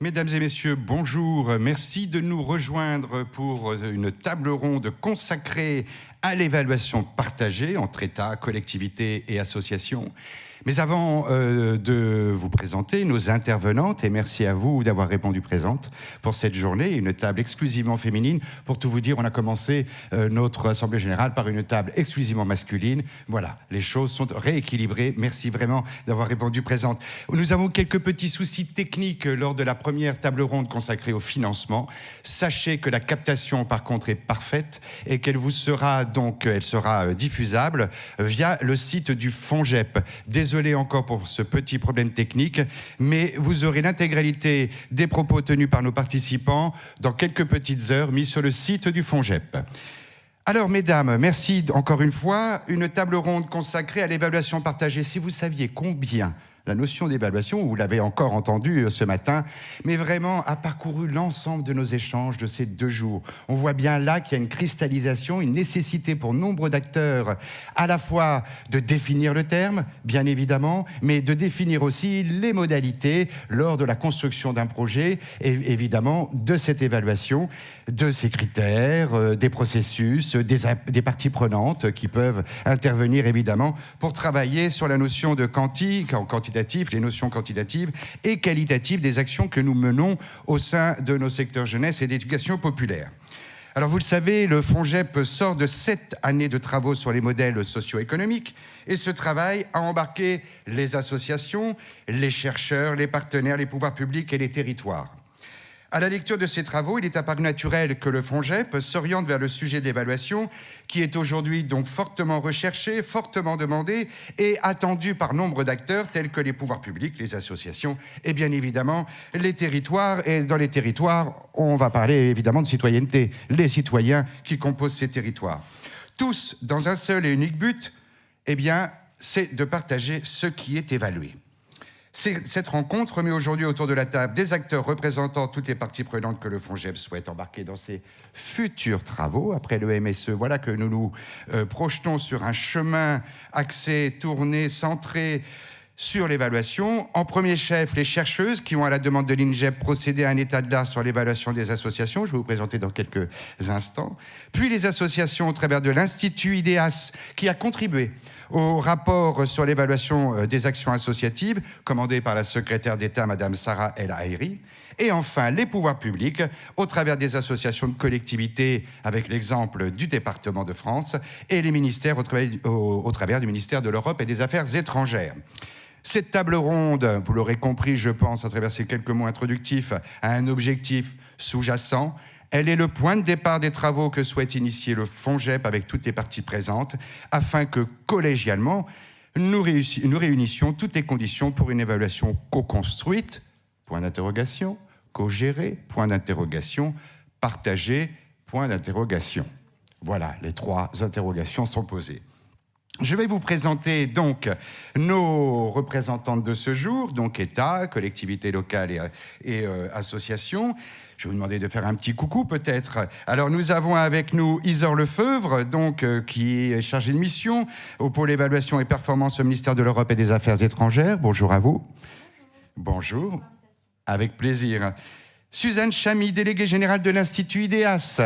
Mesdames et messieurs, bonjour. Merci de nous rejoindre pour une table ronde consacrée à l'évaluation partagée entre États, collectivités et associations. Mais avant de vous présenter nos intervenantes, et merci à vous d'avoir répondu présente pour cette journée, une table exclusivement féminine. Pour tout vous dire, on a commencé notre Assemblée Générale par une table exclusivement masculine. Voilà, les choses sont rééquilibrées. Merci vraiment d'avoir répondu présente. Nous avons quelques petits soucis techniques lors de la première table ronde consacrée au financement. Sachez que la captation, par contre, est parfaite et qu'elle vous sera donc, elle sera diffusable via le site du FONGEP. Désolé encore pour ce petit problème technique, mais vous aurez l'intégralité des propos tenus par nos participants dans quelques petites heures mis sur le site du FONGEP. Alors, mesdames, merci encore une fois. Une table ronde consacrée à l'évaluation partagée. Si vous saviez combien la notion d'évaluation, vous l'avez encore entendu ce matin, mais vraiment a parcouru l'ensemble de nos échanges de ces 2 jours. On voit bien là qu'il y a une cristallisation, une nécessité pour nombre d'acteurs à la fois de définir le terme, bien évidemment, mais de définir aussi les modalités lors de la construction d'un projet et évidemment de cette évaluation, de ces critères, des processus, des parties prenantes qui peuvent intervenir évidemment pour travailler sur la notion de quantitatif, les notions quantitatives et qualitatives des actions que nous menons au sein de nos secteurs jeunesse et d'éducation populaire. Alors vous le savez, le FONGEP sort de 7 années de travaux sur les modèles socio-économiques et ce travail a embarqué les associations, les chercheurs, les partenaires, les pouvoirs publics et les territoires. À la lecture de ces travaux, il est apparu naturel que le FONGEP s'oriente vers le sujet de l'évaluation qui est aujourd'hui donc fortement recherché, fortement demandé et attendu par nombre d'acteurs tels que les pouvoirs publics, les associations et bien évidemment les territoires. Et dans les territoires, on va parler évidemment de citoyenneté, les citoyens qui composent ces territoires. Tous dans un seul et unique but, eh bien, c'est de partager ce qui est évalué. Cette rencontre met aujourd'hui autour de la table des acteurs représentant toutes les parties prenantes que le FONGEP souhaite embarquer dans ses futurs travaux. Après le MSE, voilà que nous nous projetons sur un chemin axé, tourné, centré sur l'évaluation. En premier chef, les chercheuses qui ont, à la demande de l'INGEP, procédé à un état de l'art sur l'évaluation des associations. Je vais vous présenter dans quelques instants. Puis les associations au travers de l'Institut IDEAS qui a contribué au rapport sur l'évaluation des actions associatives, commandé par la secrétaire d'État, Madame Sarah El Haïry. Et enfin, les pouvoirs publics, au travers des associations de collectivités, avec l'exemple du département de France, et les ministères au travers du ministère de l'Europe et des Affaires étrangères. Cette table ronde, vous l'aurez compris, je pense, à travers ces quelques mots introductifs, a un objectif sous-jacent. Elle est le point de départ des travaux que souhaite initier le FONGEP avec toutes les parties présentes, afin que, collégialement, nous réunissions toutes les conditions pour une évaluation co-construite, point d'interrogation, co-gérée, point d'interrogation, partagée, point d'interrogation. Voilà, les 3 interrogations sont posées. Je vais vous présenter donc nos représentantes de ce jour, donc État, collectivités locales et associations. Je vais vous demander de faire un petit coucou peut-être. Alors nous avons avec nous Isor Lefeuvre, donc, qui est chargée de mission au pôle évaluation et performance au ministère de l'Europe et des Affaires étrangères. Bonjour à vous. Bonjour. Avec plaisir. Suzanne Chamy, déléguée générale de l'Institut IDEAS.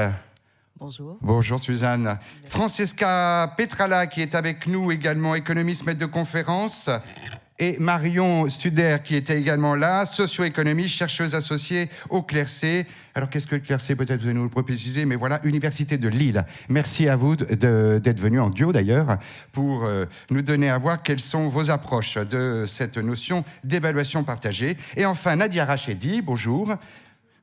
Bonjour. Bonjour Suzanne. Francesca Petrala qui est avec nous également, économiste, maître de conférence. Et Marion Studer qui était également là, socio-économiste, chercheuse associée au CLERC. Alors qu'est-ce que le CLERC? Peut-être vous allez nous le préciser, mais voilà, Université de Lille. Merci à vous d'être venus en duo d'ailleurs pour nous donner à voir quelles sont vos approches de cette notion d'évaluation partagée. Et enfin Nadia Rachedi, bonjour.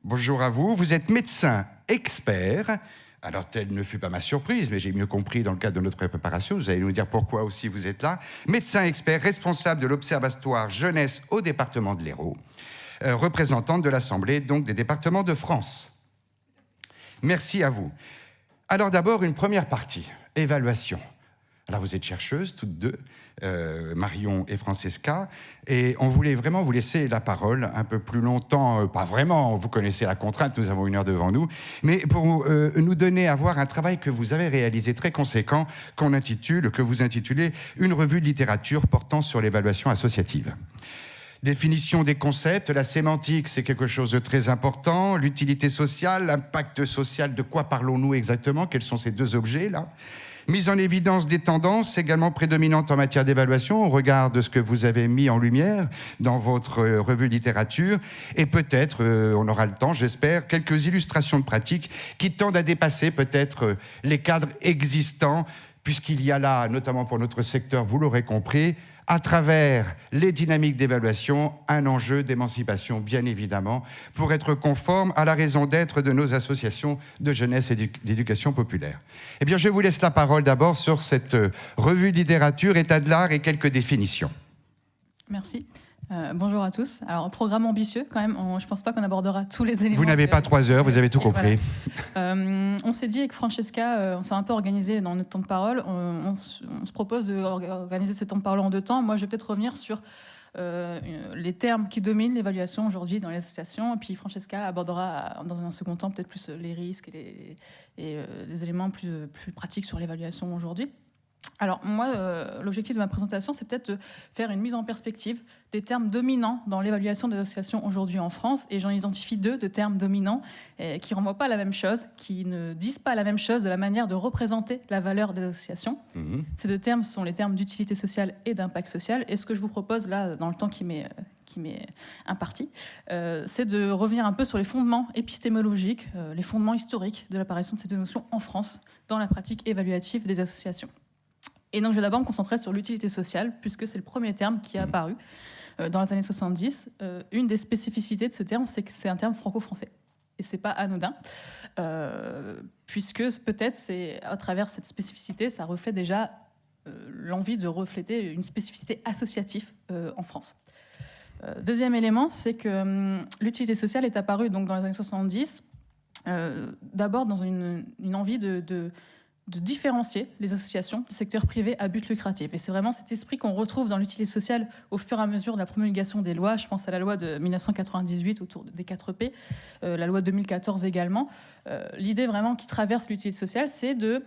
Bonjour à vous. Vous êtes médecin expert. Alors, telle ne fut pas ma surprise, mais j'ai mieux compris dans le cadre de notre préparation. Vous allez nous dire pourquoi aussi vous êtes là. Médecin expert, responsable de l'Observatoire Jeunesse au département de l'Hérault, représentante de l'Assemblée donc des départements de France. Merci à vous. Alors d'abord, une première partie, évaluation. Alors vous êtes chercheuses, toutes deux, Marion et Francesca, et on voulait vraiment vous laisser la parole un peu plus longtemps, pas vraiment, vous connaissez la contrainte, nous avons 1 heure devant nous, mais pour nous donner à voir un travail que vous avez réalisé très conséquent, que vous intitulez « Une revue de littérature portant sur l'évaluation associative ». Définition des concepts, la sémantique, c'est quelque chose de très important. L'utilité sociale, l'impact social, de quoi parlons-nous exactement? Quels sont ces deux objets-là? Mise en évidence des tendances également prédominantes en matière d'évaluation au regard de ce que vous avez mis en lumière dans votre revue littérature. Et peut-être, on aura le temps, j'espère, quelques illustrations de pratiques qui tendent à dépasser peut-être les cadres existants, puisqu'il y a là, notamment pour notre secteur, vous l'aurez compris, à travers les dynamiques d'évaluation, un enjeu d'émancipation, bien évidemment, pour être conforme à la raison d'être de nos associations de jeunesse et d'éducation populaire. Eh bien, je vous laisse la parole d'abord sur cette revue de littérature, état de l'art et quelques définitions. Merci. Bonjour à tous. Alors, un programme ambitieux, quand même. Je ne pense pas qu'on abordera tous les éléments. Vous n'avez pas 3 heures, vous avez tout compris. Voilà. On s'est dit avec Francesca, on s'est un peu organisé dans notre temps de parole. On se propose d'organiser ce temps de parole en 2 temps. Moi, je vais peut-être revenir sur les termes qui dominent l'évaluation aujourd'hui dans les associations. Et puis, Francesca abordera dans un second temps peut-être plus les risques et les éléments plus pratiques sur l'évaluation aujourd'hui. Alors moi, l'objectif de ma présentation, c'est peut-être de faire une mise en perspective des termes dominants dans l'évaluation des associations aujourd'hui en France, et j'en identifie 2 de termes dominants qui ne renvoient pas à la même chose, qui ne disent pas la même chose de la manière de représenter la valeur des associations. Ces 2 termes sont les termes d'utilité sociale et d'impact social, et ce que je vous propose là, dans le temps qui m'est imparti, c'est de revenir un peu sur les fondements épistémologiques, les fondements historiques de l'apparition de ces 2 notions en France dans la pratique évaluative des associations. Et donc, je vais d'abord me concentrer sur l'utilité sociale, puisque c'est le premier terme qui est apparu dans les années 70. Une des spécificités de ce terme, c'est que c'est un terme franco-français. Et ce n'est pas anodin, puisque peut-être, c'est à travers cette spécificité, ça reflète déjà l'envie de refléter une spécificité associative en France. Deuxième élément, c'est que l'utilité sociale est apparue donc, dans les années 70, d'abord dans une envie de différencier les associations du secteur privé à but lucratif. Et c'est vraiment cet esprit qu'on retrouve dans l'utilité sociale au fur et à mesure de la promulgation des lois. Je pense à la loi de 1998 autour des 4P, la loi de 2014 également. L'idée vraiment qui traverse l'utilité sociale, c'est de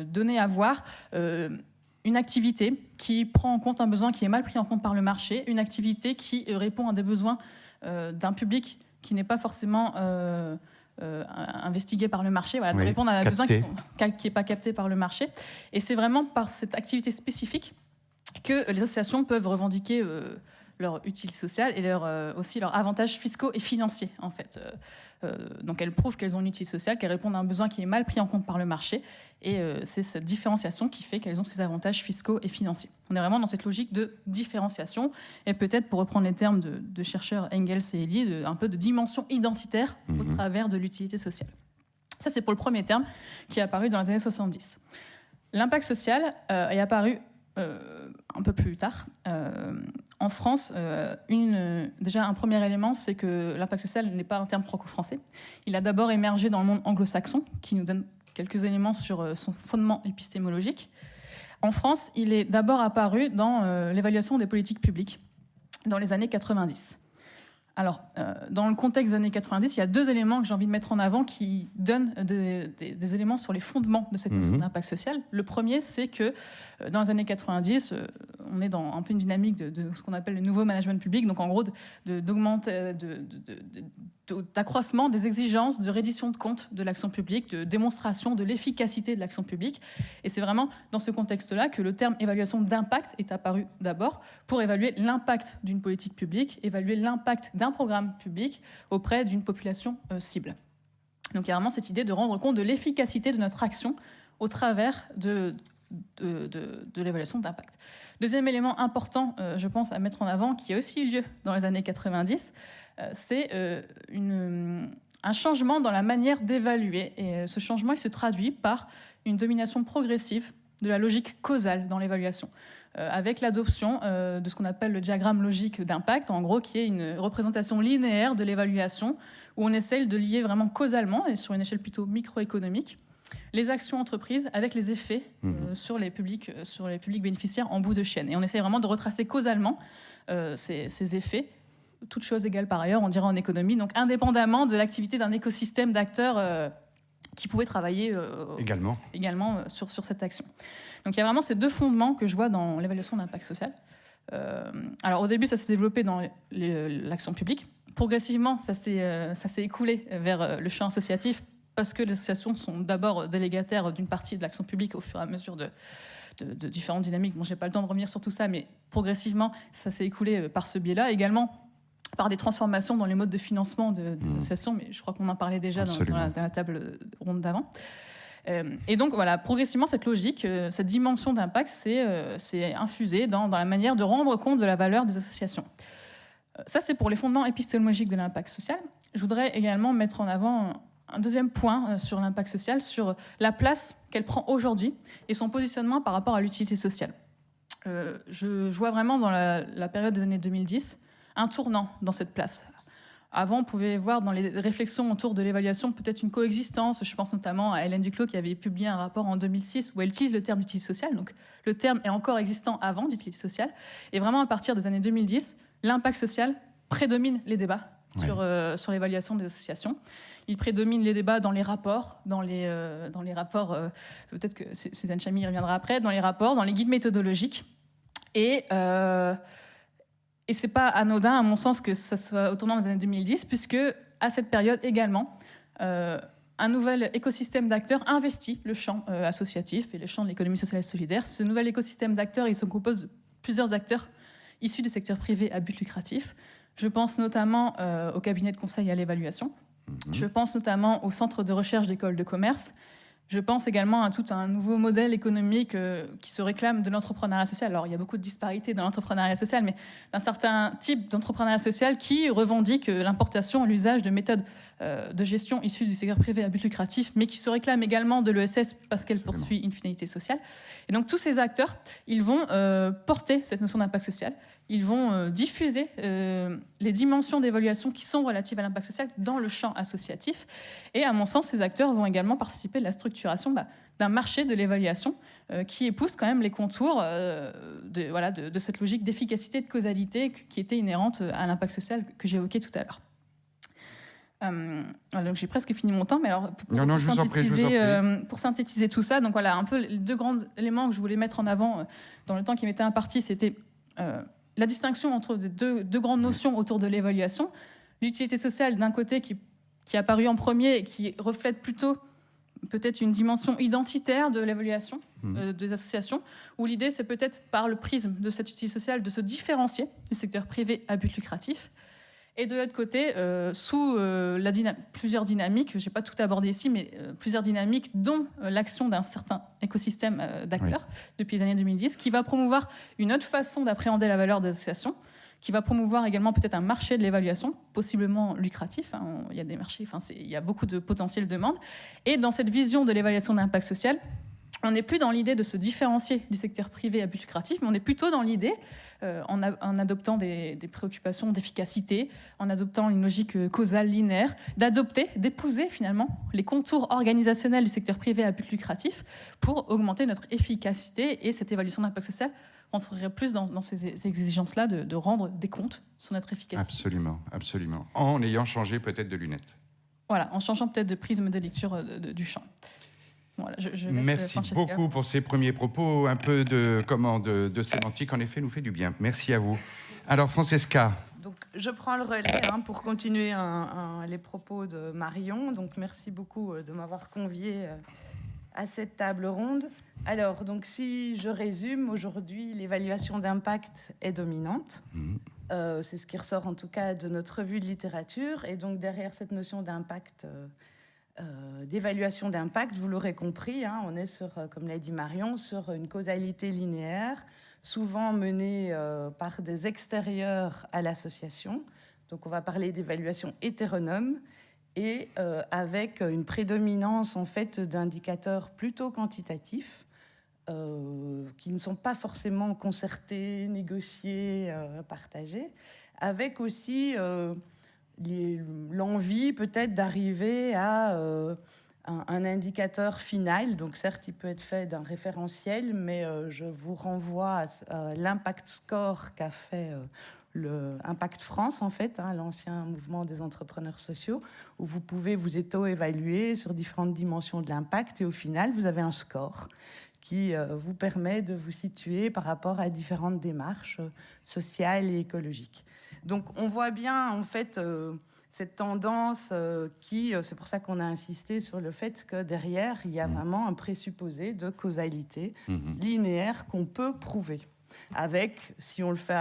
donner à voir une activité qui prend en compte un besoin qui est mal pris en compte par le marché, une activité qui répond à des besoins d'un public qui n'est pas forcément investigué par le marché, voilà, de répondre à des besoins qui n'est pas capté par le marché. Et c'est vraiment par cette activité spécifique que les associations peuvent revendiquer leur utilité sociale et aussi leurs avantages fiscaux et financiers, en fait. Donc elles prouvent qu'elles ont une utilité sociale, qu'elles répondent à un besoin qui est mal pris en compte par le marché. Et c'est cette différenciation qui fait qu'elles ont ces avantages fiscaux et financiers. On est vraiment dans cette logique de différenciation. Et peut-être, pour reprendre les termes de chercheurs Engels et Elie, un peu de dimension identitaire au travers de l'utilité sociale. Ça, c'est pour le premier terme qui est apparu dans les années 70. L'impact social est apparu un peu plus tard. En France, déjà un premier élément, c'est que l'impact social n'est pas un terme franco-français. Il a d'abord émergé dans le monde anglo-saxon, qui nous donne quelques éléments sur son fondement épistémologique. En France, il est d'abord apparu dans l'évaluation des politiques publiques dans les années 90. Alors, dans le contexte des années 90, il y a 2 éléments que j'ai envie de mettre en avant qui donnent des éléments sur les fondements de cette notion d'impact social. Le premier, c'est que dans les années 90, on est dans un peu une dynamique de ce qu'on appelle le nouveau management public, donc en gros d'accroissement des exigences de reddition de comptes de l'action publique, de démonstration de l'efficacité de l'action publique. Et c'est vraiment dans ce contexte-là que le terme évaluation d'impact est apparu d'abord pour évaluer l'impact d'une politique publique, évaluer l'impact d'un programme public auprès d'une population cible. Donc il y a vraiment cette idée de rendre compte de l'efficacité de notre action au travers de l'évaluation d'impact. Deuxième élément important, je pense, à mettre en avant, qui a aussi eu lieu dans les années 90, c'est un changement dans la manière d'évaluer. Et ce changement, il se traduit par une domination progressive de la logique causale dans l'évaluation, avec l'adoption de ce qu'on appelle le diagramme logique d'impact, en gros, qui est une représentation linéaire de l'évaluation, où on essaye de lier vraiment causalement, et sur une échelle plutôt microéconomique, les actions entreprises avec les effets sur les publics bénéficiaires en bout de chaîne. Et on essaie vraiment de retracer causalement ces effets, toutes choses égales par ailleurs, on dirait en économie, donc indépendamment de l'activité d'un écosystème d'acteurs qui pouvaient travailler également sur cette action. Donc il y a vraiment ces 2 fondements que je vois dans l'évaluation d'impact social. Alors au début, ça s'est développé dans l'action publique. Progressivement, ça s'est écoulé vers le champ associatif parce que les associations sont d'abord délégataires d'une partie de l'action publique au fur et à mesure de différentes dynamiques. Bon, je n'ai pas le temps de revenir sur tout ça, mais progressivement, ça s'est écoulé par ce biais-là. Également, par des transformations dans les modes de financement des associations, mais je crois qu'on en parlait déjà dans la table ronde d'avant. Et donc, voilà, progressivement, cette logique, cette dimension d'impact, c'est infusé dans la manière de rendre compte de la valeur des associations. Ça, c'est pour les fondements épistémologiques de l'impact social. Je voudrais également mettre en avant un deuxième point sur l'impact social, sur la place qu'elle prend aujourd'hui et son positionnement par rapport à l'utilité sociale. Je vois vraiment dans la période des années 2010 un tournant dans cette place. Avant, on pouvait voir dans les réflexions autour de l'évaluation peut-être une coexistence. Je pense notamment à Hélène Duclos qui avait publié un rapport en 2006 où elle utilise le terme d'utilité sociale. Donc le terme est encore existant avant d'utilité sociale. Et vraiment, à partir des années 2010, l'impact social prédomine les débats sur l'évaluation des associations. Il prédomine les débats dans les rapports, peut-être que Suzanne Chamy y reviendra après, dans les rapports, dans les guides méthodologiques. Et c'est pas anodin, à mon sens, que ça soit au tournant des années 2010, puisque à cette période également, un nouvel écosystème d'acteurs investit le champ associatif et le champ de l'économie sociale et solidaire. Ce nouvel écosystème d'acteurs, il se compose de plusieurs acteurs issus du secteur privé à but lucratif. Je pense notamment au cabinet de conseil à l'évaluation. Je pense notamment au centre de recherche d'écoles de commerce. Je pense également à tout un nouveau modèle économique qui se réclame de l'entrepreneuriat social. Alors, il y a beaucoup de disparités dans l'entrepreneuriat social, mais d'un certain type d'entrepreneuriat social qui revendique l'importation, l'usage de méthodes de gestion issues du secteur privé à but lucratif, mais qui se réclame également de l'ESS parce qu'elle poursuit une finalité sociale. Et donc, tous ces acteurs, ils vont porter cette notion d'impact social. Ils vont diffuser les dimensions d'évaluation qui sont relatives à l'impact social dans le champ associatif. Et à mon sens, ces acteurs vont également participer de la structuration d'un marché de l'évaluation qui épouse quand même les contours de cette logique d'efficacité, de causalité qui était inhérente à l'impact social que j'évoquais tout à l'heure. Donc j'ai presque fini mon temps, mais alors pour synthétiser tout ça, donc voilà un peu les deux grands éléments que je voulais mettre en avant dans le temps qui m'était imparti, c'était la distinction entre deux grandes notions autour de l'évaluation. L'utilité sociale, d'un côté, qui est apparue en premier et qui reflète plutôt peut-être une dimension identitaire de l'évaluation des associations, où l'idée, c'est peut-être par le prisme de cette utilité sociale de se différencier du secteur privé à but lucratif. Et de l'autre côté, sous plusieurs dynamiques, je n'ai pas tout abordé ici, mais plusieurs dynamiques, dont l'action d'un certain écosystème d'acteurs depuis les années 2010, qui va promouvoir une autre façon d'appréhender la valeur des associations, qui va promouvoir également peut-être un marché de l'évaluation, possiblement lucratif. Il y a des marchés, il y a beaucoup de potentielles demandes. Et dans cette vision de l'évaluation d'impact social, on n'est plus dans l'idée de se différencier du secteur privé à but lucratif, mais on est plutôt dans l'idée, en adoptant des préoccupations d'efficacité, en adoptant une logique causale linéaire, d'épouser finalement les contours organisationnels du secteur privé à but lucratif pour augmenter notre efficacité. Et cette évaluation d'impact social rentrerait plus dans ces exigences-là de rendre des comptes sur notre efficacité. Absolument, absolument. En ayant changé peut-être de lunettes. Voilà, en changeant peut-être de prisme de lecture du champ. Voilà, merci beaucoup pour ces premiers propos, un peu de sémantique, en effet, nous fait du bien. Merci à vous. Alors, Francesca. Donc, je prends le relais pour continuer les propos de Marion. Donc, merci beaucoup de m'avoir conviée à cette table ronde. Alors, donc, si je résume, aujourd'hui, l'évaluation d'impact est dominante. C'est ce qui ressort en tout cas de notre revue de littérature. Et donc, derrière cette notion d'impact... d'évaluation d'impact, vous l'aurez compris, on est sur, comme l'a dit Marion, sur une causalité linéaire, souvent menée par des extérieurs à l'association. Donc on va parler d'évaluation hétéronome et avec une prédominance en fait d'indicateurs plutôt quantitatifs qui ne sont pas forcément concertés, négociés, partagés, avec aussi... l'envie peut-être d'arriver à un indicateur final. Donc certes, il peut être fait d'un référentiel, mais je vous renvoie à l'impact score qu'a fait le Impact France, en fait, l'ancien mouvement des entrepreneurs sociaux, où vous pouvez vous auto-évaluer sur différentes dimensions de l'impact et au final, vous avez un score qui vous permet de vous situer par rapport à différentes démarches sociales et écologiques. Donc on voit bien en fait cette tendance c'est pour ça qu'on a insisté sur le fait que derrière il y a vraiment un présupposé de causalité linéaire qu'on peut prouver. Avec, si on le fait,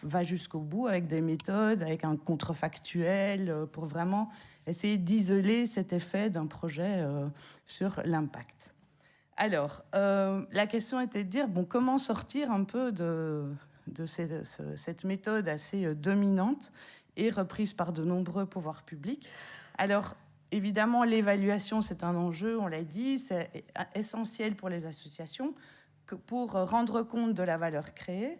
va jusqu'au bout, avec des méthodes, avec un contrefactuel, pour vraiment essayer d'isoler cet effet d'un projet sur l'impact. Alors, la question était de dire, bon, comment sortir un peu de cette méthode assez dominante et reprise par de nombreux pouvoirs publics. Alors, évidemment, l'évaluation, c'est un enjeu, on l'a dit, c'est essentiel pour les associations, pour rendre compte de la valeur créée,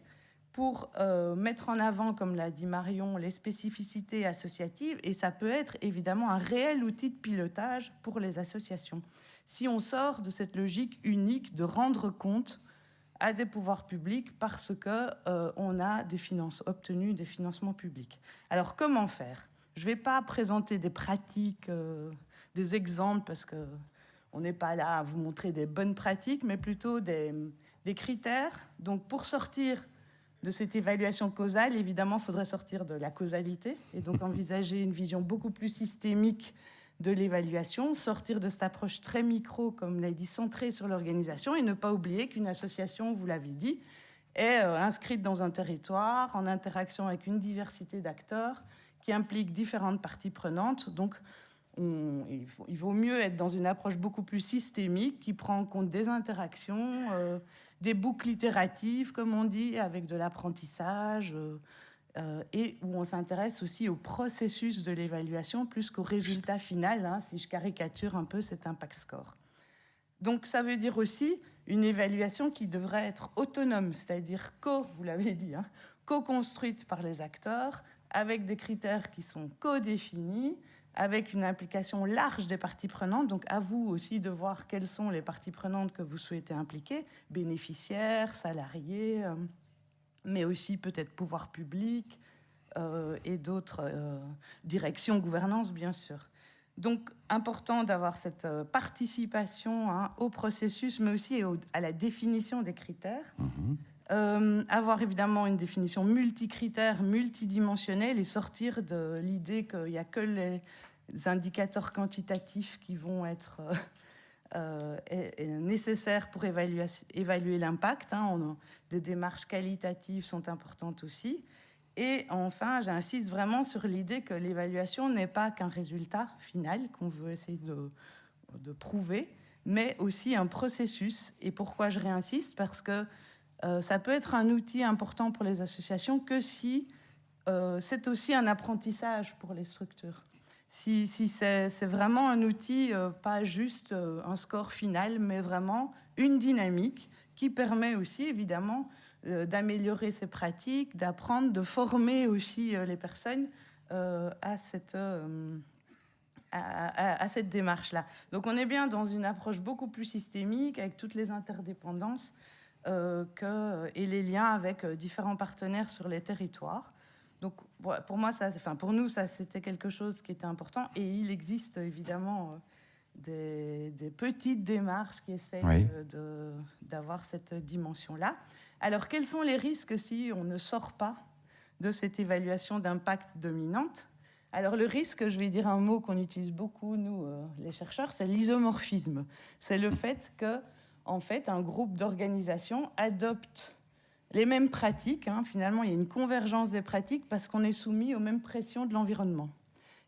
pour mettre en avant, comme l'a dit Marion, les spécificités associatives, et ça peut être évidemment un réel outil de pilotage pour les associations. Si on sort de cette logique unique de rendre compte à des pouvoirs publics parce qu'on a obtenu des financements publics. Alors comment faire ? Je ne vais pas présenter des pratiques, des exemples, parce que on n'est pas là à vous montrer des bonnes pratiques, mais plutôt des critères. Donc, pour sortir de cette évaluation causale, évidemment, il faudrait sortir de la causalité et donc envisager une vision beaucoup plus systémique de l'évaluation, sortir de cette approche très micro, comme l'a dit, centrée sur l'organisation, et ne pas oublier qu'une association, vous l'avez dit, est inscrite dans un territoire, en interaction avec une diversité d'acteurs qui implique différentes parties prenantes. Donc, il vaut mieux être dans une approche beaucoup plus systémique qui prend en compte des interactions, des boucles itératives, comme on dit, avec de l'apprentissage, et où on s'intéresse aussi au processus de l'évaluation plus qu'au résultat final, hein, si je caricature un peu cet impact score. Donc ça veut dire aussi une évaluation qui devrait être autonome, c'est-à-dire vous l'avez dit, hein, co-construite par les acteurs, avec des critères qui sont co-définis, avec une implication large des parties prenantes. Donc, à vous aussi de voir quelles sont les parties prenantes que vous souhaitez impliquer, bénéficiaires, salariés, mais aussi peut-être pouvoir public et d'autres directions, gouvernance, bien sûr. Donc, important d'avoir cette participation au processus, mais aussi à la définition des critères. Avoir évidemment une définition multicritère, multidimensionnelle, et sortir de l'idée qu'il n'y a que les indicateurs quantitatifs qui vont être nécessaires pour évaluer l'impact. Hein. Des démarches qualitatives sont importantes aussi. Et enfin, j'insiste vraiment sur l'idée que l'évaluation n'est pas qu'un résultat final qu'on veut essayer de prouver, mais aussi un processus. Et pourquoi je réinsiste ? Parce que ça peut être un outil important pour les associations que si c'est aussi un apprentissage pour les structures. Si c'est vraiment un outil, pas juste un score final, mais vraiment une dynamique qui permet aussi, évidemment, d'améliorer ses pratiques, d'apprendre, de former aussi les personnes à cette démarche-là. Donc on est bien dans une approche beaucoup plus systémique, avec toutes les interdépendances et les liens avec différents partenaires sur les territoires. Donc, pour moi, pour nous, ça, c'était quelque chose qui était important. Et il existe évidemment des petites démarches qui essayent d'avoir cette dimension-là. Alors, quels sont les risques si on ne sort pas de cette évaluation d'impact dominante ? Alors, le risque, je vais dire un mot qu'on utilise beaucoup, nous, les chercheurs, c'est l'isomorphisme. C'est le fait que en fait, un groupe d'organisations adopte les mêmes pratiques. Hein. Finalement, il y a une convergence des pratiques parce qu'on est soumis aux mêmes pressions de l'environnement.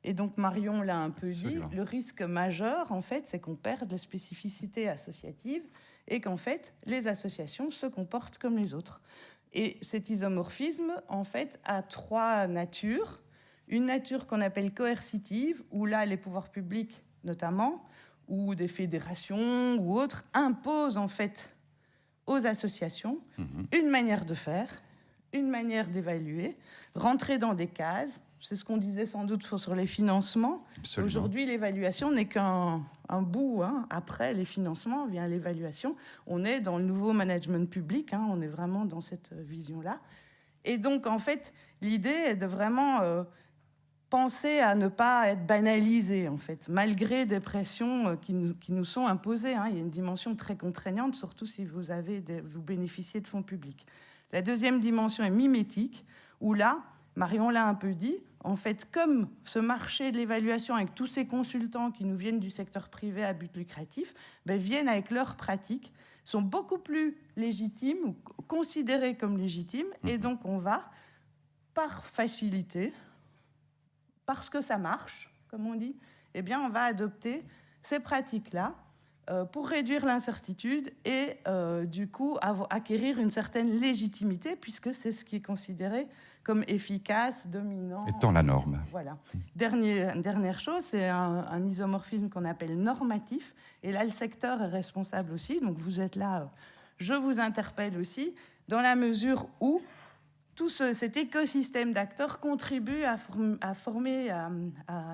Et donc, Marion l'a un peu dit, le risque majeur, en fait, c'est qu'on perde les spécificités associatives et qu'en fait, les associations se comportent comme les autres. Et cet isomorphisme, en fait, a trois natures. Une nature qu'on appelle coercitive, où là, les pouvoirs publics, notamment, ou des fédérations ou autres, imposent en fait aux associations une manière de faire, une manière d'évaluer, rentrer dans des cases. C'est ce qu'on disait sans doute sur les financements. Absolument. Aujourd'hui, l'évaluation n'est qu'un bout. Hein. Après les financements vient l'évaluation. On est dans le nouveau management public, hein. On est vraiment dans cette vision-là. Et donc, en fait, l'idée est de vraiment penser à ne pas être banalisé, en fait, malgré des pressions qui nous sont imposées. Hein. Il y a une dimension très contraignante, surtout si vous bénéficiez de fonds publics. La deuxième dimension est mimétique, où là, Marion l'a un peu dit, en fait, comme ce marché de l'évaluation avec tous ces consultants qui nous viennent du secteur privé à but lucratif, viennent avec leurs pratiques, sont beaucoup plus légitimes ou considérés comme légitimes, et donc on va, par facilité, parce que ça marche, comme on dit, eh bien on va adopter ces pratiques-là pour réduire l'incertitude et du coup acquérir une certaine légitimité, puisque c'est ce qui est considéré comme efficace, dominant. Étant la norme. Voilà. Dernière chose, c'est un isomorphisme qu'on appelle normatif. Et là, le secteur est responsable aussi. Donc vous êtes là, je vous interpelle aussi, dans la mesure où tout cet écosystème d'acteurs contribue à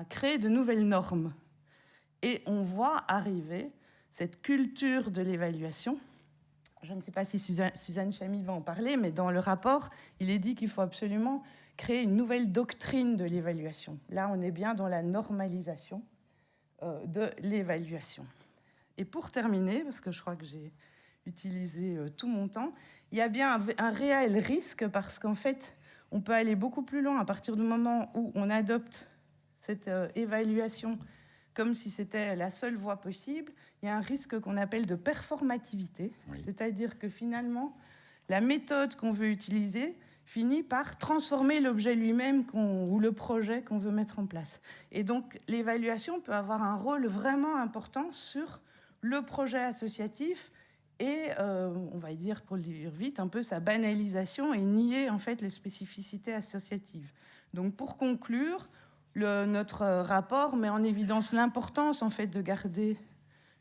créer de nouvelles normes. Et on voit arriver cette culture de l'évaluation. Je ne sais pas si Suzanne Chamy va en parler, mais dans le rapport, il est dit qu'il faut absolument créer une nouvelle doctrine de l'évaluation. Là, on est bien dans la normalisation de l'évaluation. Et pour terminer, parce que je crois que j'ai utilisé tout mon temps, il y a bien un réel risque, parce qu'en fait, on peut aller beaucoup plus loin à partir du moment où on adopte cette évaluation comme si c'était la seule voie possible. Il y a un risque qu'on appelle de performativité, oui. C'est-à-dire que finalement, la méthode qu'on veut utiliser finit par transformer l'objet lui-même ou le projet qu'on veut mettre en place. Et donc, l'évaluation peut avoir un rôle vraiment important sur le projet associatif et, on va dire, pour le dire vite, un peu sa banalisation et nier en fait les spécificités associatives. Donc, pour conclure, notre rapport met en évidence l'importance en fait de garder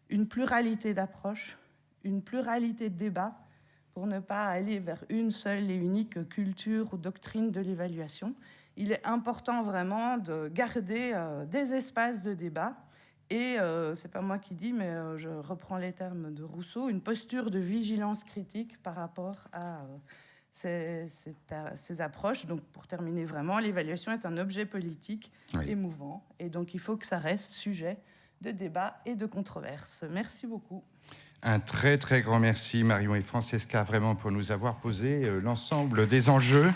une pluralité d'approches, une pluralité de débats pour ne pas aller vers une seule et unique culture ou doctrine de l'évaluation. Il est important vraiment de garder des espaces de débat et, c'est pas moi qui dis, mais je reprends les termes de Rousseau, une posture de vigilance critique par rapport à ces approches. Donc, pour terminer vraiment, l'évaluation est un objet politique émouvant. Et donc, il faut que ça reste sujet de débat et de controverse. Merci beaucoup. Un très, très grand merci, Marion et Francesca, vraiment, pour nous avoir posé l'ensemble des enjeux.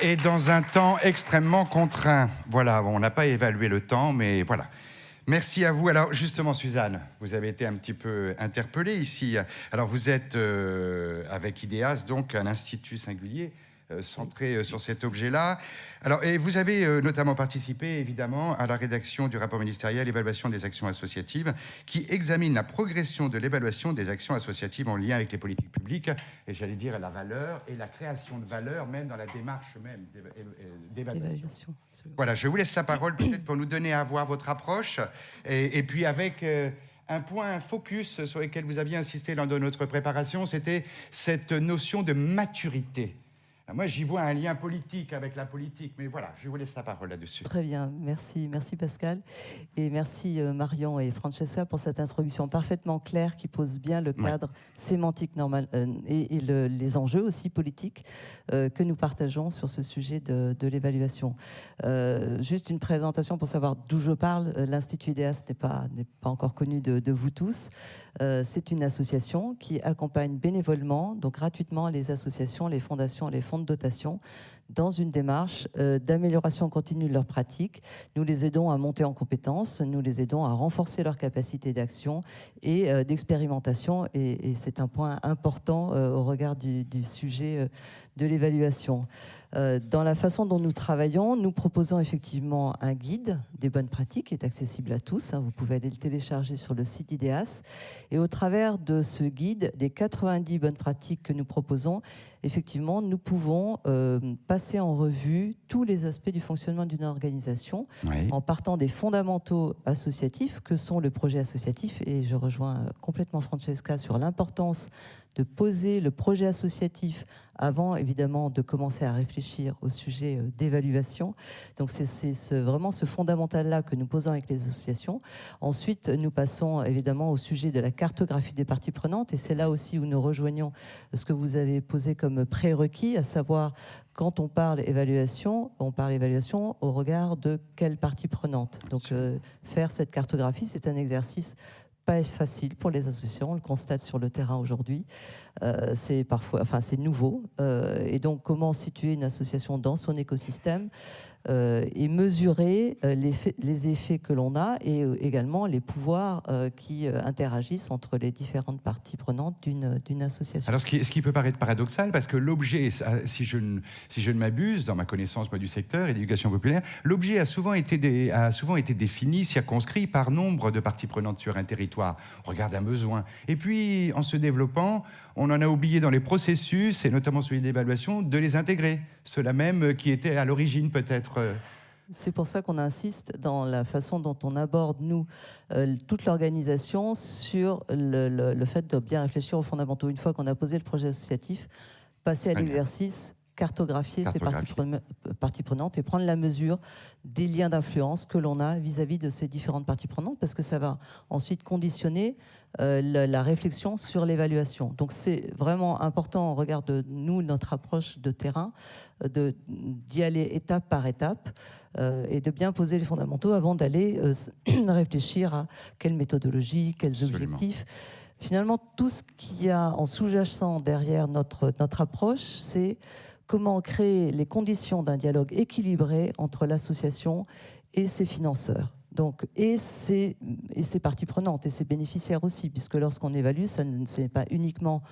Et dans un temps extrêmement contraint. Voilà, on n'a pas évalué le temps, mais voilà. Merci à vous. Alors justement, Suzanne, vous avez été un petit peu interpellée ici. Alors vous êtes avec IDEAS, donc un institut singulier centré sur cet objet-là. Alors, et vous avez notamment participé, évidemment, à la rédaction du rapport ministériel « Évaluation des actions associatives » qui examine la progression de l'évaluation des actions associatives en lien avec les politiques publiques, et j'allais dire la valeur et la création de valeur, même dans la démarche même d'évaluation. Voilà, je vous laisse la parole peut-être pour nous donner à voir votre approche, et puis avec un point focus sur lequel vous aviez insisté lors de notre préparation, c'était cette notion de maturité. Moi, j'y vois un lien politique avec la politique, mais voilà, je vous laisse la parole là-dessus. Très bien, merci Pascal. Et merci Marion et Francesca pour cette introduction parfaitement claire qui pose bien le cadre sémantique normal et les enjeux aussi politiques que nous partageons sur ce sujet de l'évaluation. Juste une présentation pour savoir d'où je parle. L'Institut IDEAS n'est pas encore connu de vous tous. C'est une association qui accompagne bénévolement, donc gratuitement, les associations, les fondations, les fonds de dotation dans une démarche d'amélioration continue de leurs pratiques. Nous les aidons à monter en compétences, nous les aidons à renforcer leur capacité d'action et d'expérimentation. Et c'est un point important au regard du sujet de l'évaluation. Dans la façon dont nous travaillons, nous proposons effectivement un guide des bonnes pratiques qui est accessible à tous. Vous pouvez aller le télécharger sur le site IDEAS. Et au travers de ce guide, des 90 bonnes pratiques que nous proposons, effectivement, nous pouvons passer en revue tous les aspects du fonctionnement d'une organisation en partant des fondamentaux associatifs que sont le projet associatif. Et je rejoins complètement Francesca sur l'importance de poser le projet associatif avant, évidemment, de commencer à réfléchir au sujet d'évaluation. Donc, c'est vraiment ce fondamental-là que nous posons avec les associations. Ensuite, nous passons, évidemment, au sujet de la cartographie des parties prenantes. Et c'est là aussi où nous rejoignons ce que vous avez posé comme prérequis, à savoir, quand on parle évaluation au regard de quelle partie prenante. Donc, faire cette cartographie, c'est un exercice pas facile pour les associations, on le constate sur le terrain aujourd'hui. C'est parfois, c'est nouveau. Et donc, comment situer une association dans son écosystème et mesurer les effets que l'on a et également les pouvoirs qui interagissent entre les différentes parties prenantes d'une association. Alors, ce qui peut paraître paradoxal, parce que l'objet, si je ne m'abuse, dans ma connaissance du secteur et d'éducation populaire, l'objet a souvent été défini, circonscrit par nombre de parties prenantes sur un territoire. On regarde un besoin. Et puis, en se développant, on en a oublié dans les processus, et notamment celui d'évaluation, de les intégrer. Ceux-là même qui étaient à l'origine peut-être. C'est pour ça qu'on insiste dans la façon dont on aborde, nous, toute l'organisation sur le fait de bien réfléchir aux fondamentaux. Une fois qu'on a posé le projet associatif, passer à l'exercice, cartographier ces parties prenantes et prendre la mesure des liens d'influence que l'on a vis-à-vis de ces différentes parties prenantes, parce que ça va ensuite conditionner la réflexion sur l'évaluation. Donc c'est vraiment important, on regarde nous, notre approche de terrain, d'y aller étape par étape et de bien poser les fondamentaux avant d'aller réfléchir à quelle méthodologie, quels objectifs. Finalement, tout ce qu'il y a en sous-jacent derrière notre approche, c'est comment créer les conditions d'un dialogue équilibré entre l'association et ses financeurs. Donc, et ses parties prenantes et ses bénéficiaires aussi, puisque lorsqu'on évalue, ça n'est pas uniquement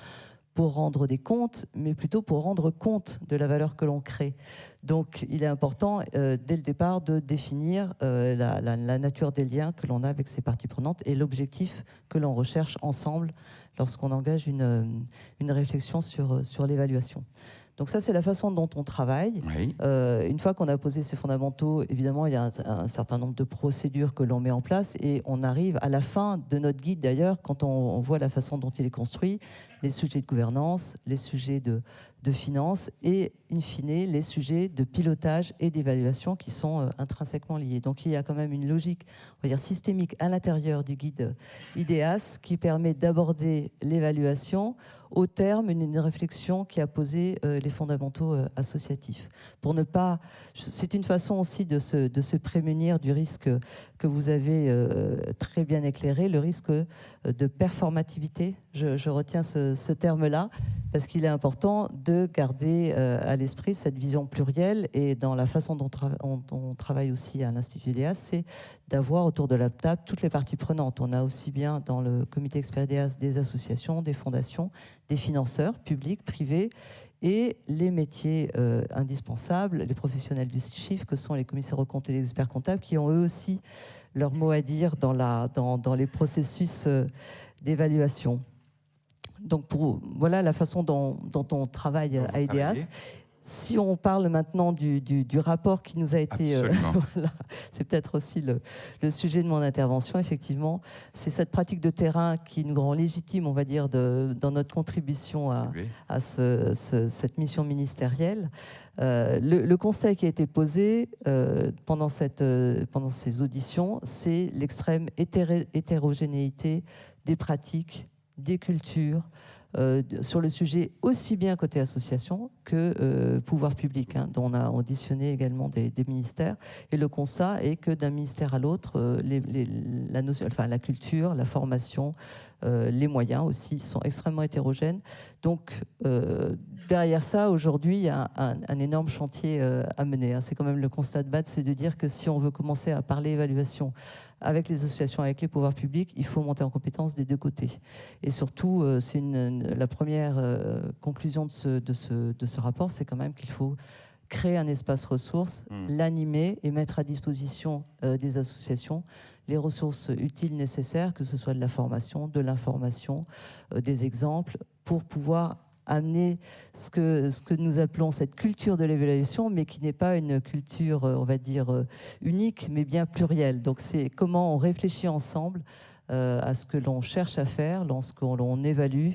pour rendre des comptes, mais plutôt pour rendre compte de la valeur que l'on crée. Donc, il est important, dès le départ, de définir la nature des liens que l'on a avec ces parties prenantes et l'objectif que l'on recherche ensemble lorsqu'on engage une réflexion sur l'évaluation. Donc ça, c'est la façon dont on travaille. Oui. Une fois qu'on a posé ces fondamentaux, évidemment, il y a un certain nombre de procédures que l'on met en place et on arrive à la fin de notre guide, d'ailleurs, quand on voit la façon dont il est construit, les sujets de gouvernance, les sujets de finances et, in fine, les sujets de pilotage et d'évaluation qui sont intrinsèquement liés. Donc il y a quand même une logique, on va dire, systémique à l'intérieur du guide IDEAS qui permet d'aborder l'évaluation au terme d'une réflexion qui a posé les fondamentaux associatifs. Pour ne pas, c'est une façon aussi de se prémunir du risque que vous avez très bien éclairé, le risque de performativité. Je retiens ce terme-là parce qu'il est important de garder à l'esprit cette vision plurielle et dans la façon dont on travaille aussi à l'Institut IDEAS, c'est d'avoir autour de la table toutes les parties prenantes. On a aussi bien dans le comité expert IDEAS des associations, des fondations, des financeurs publics, privés et les métiers indispensables, les professionnels du chiffre que sont les commissaires aux comptes et les experts comptables qui ont eux aussi leur mot à dire dans les processus d'évaluation. Donc voilà la façon dont on travaille à IDEAS. Si on parle maintenant du rapport qui nous a été... voilà, c'est peut-être aussi le sujet de mon intervention, effectivement. C'est cette pratique de terrain qui nous rend légitime, on va dire, dans notre contribution à cette mission ministérielle. Le constat qui a été posé pendant ces auditions, c'est l'extrême hétérogénéité des pratiques, des cultures, sur le sujet aussi bien côté association que pouvoir public, dont on a auditionné également des ministères. Et le constat est que d'un ministère à l'autre, la culture, la formation, les moyens aussi sont extrêmement hétérogènes. Donc derrière ça, aujourd'hui, il y a un énorme chantier à mener. C'est quand même le constat de base, c'est de dire que si on veut commencer à parler évaluation avec les associations, avec les pouvoirs publics, il faut monter en compétence des deux côtés. Et surtout, c'est la première conclusion de ce rapport, c'est quand même qu'il faut créer un espace ressources, l'animer et mettre à disposition des associations les ressources utiles nécessaires, que ce soit de la formation, de l'information, des exemples, pour pouvoir amener ce que nous appelons cette culture de l'évaluation, mais qui n'est pas une culture, on va dire, unique, mais bien plurielle. Donc c'est comment on réfléchit ensemble à ce que l'on cherche à faire lorsqu'on évalue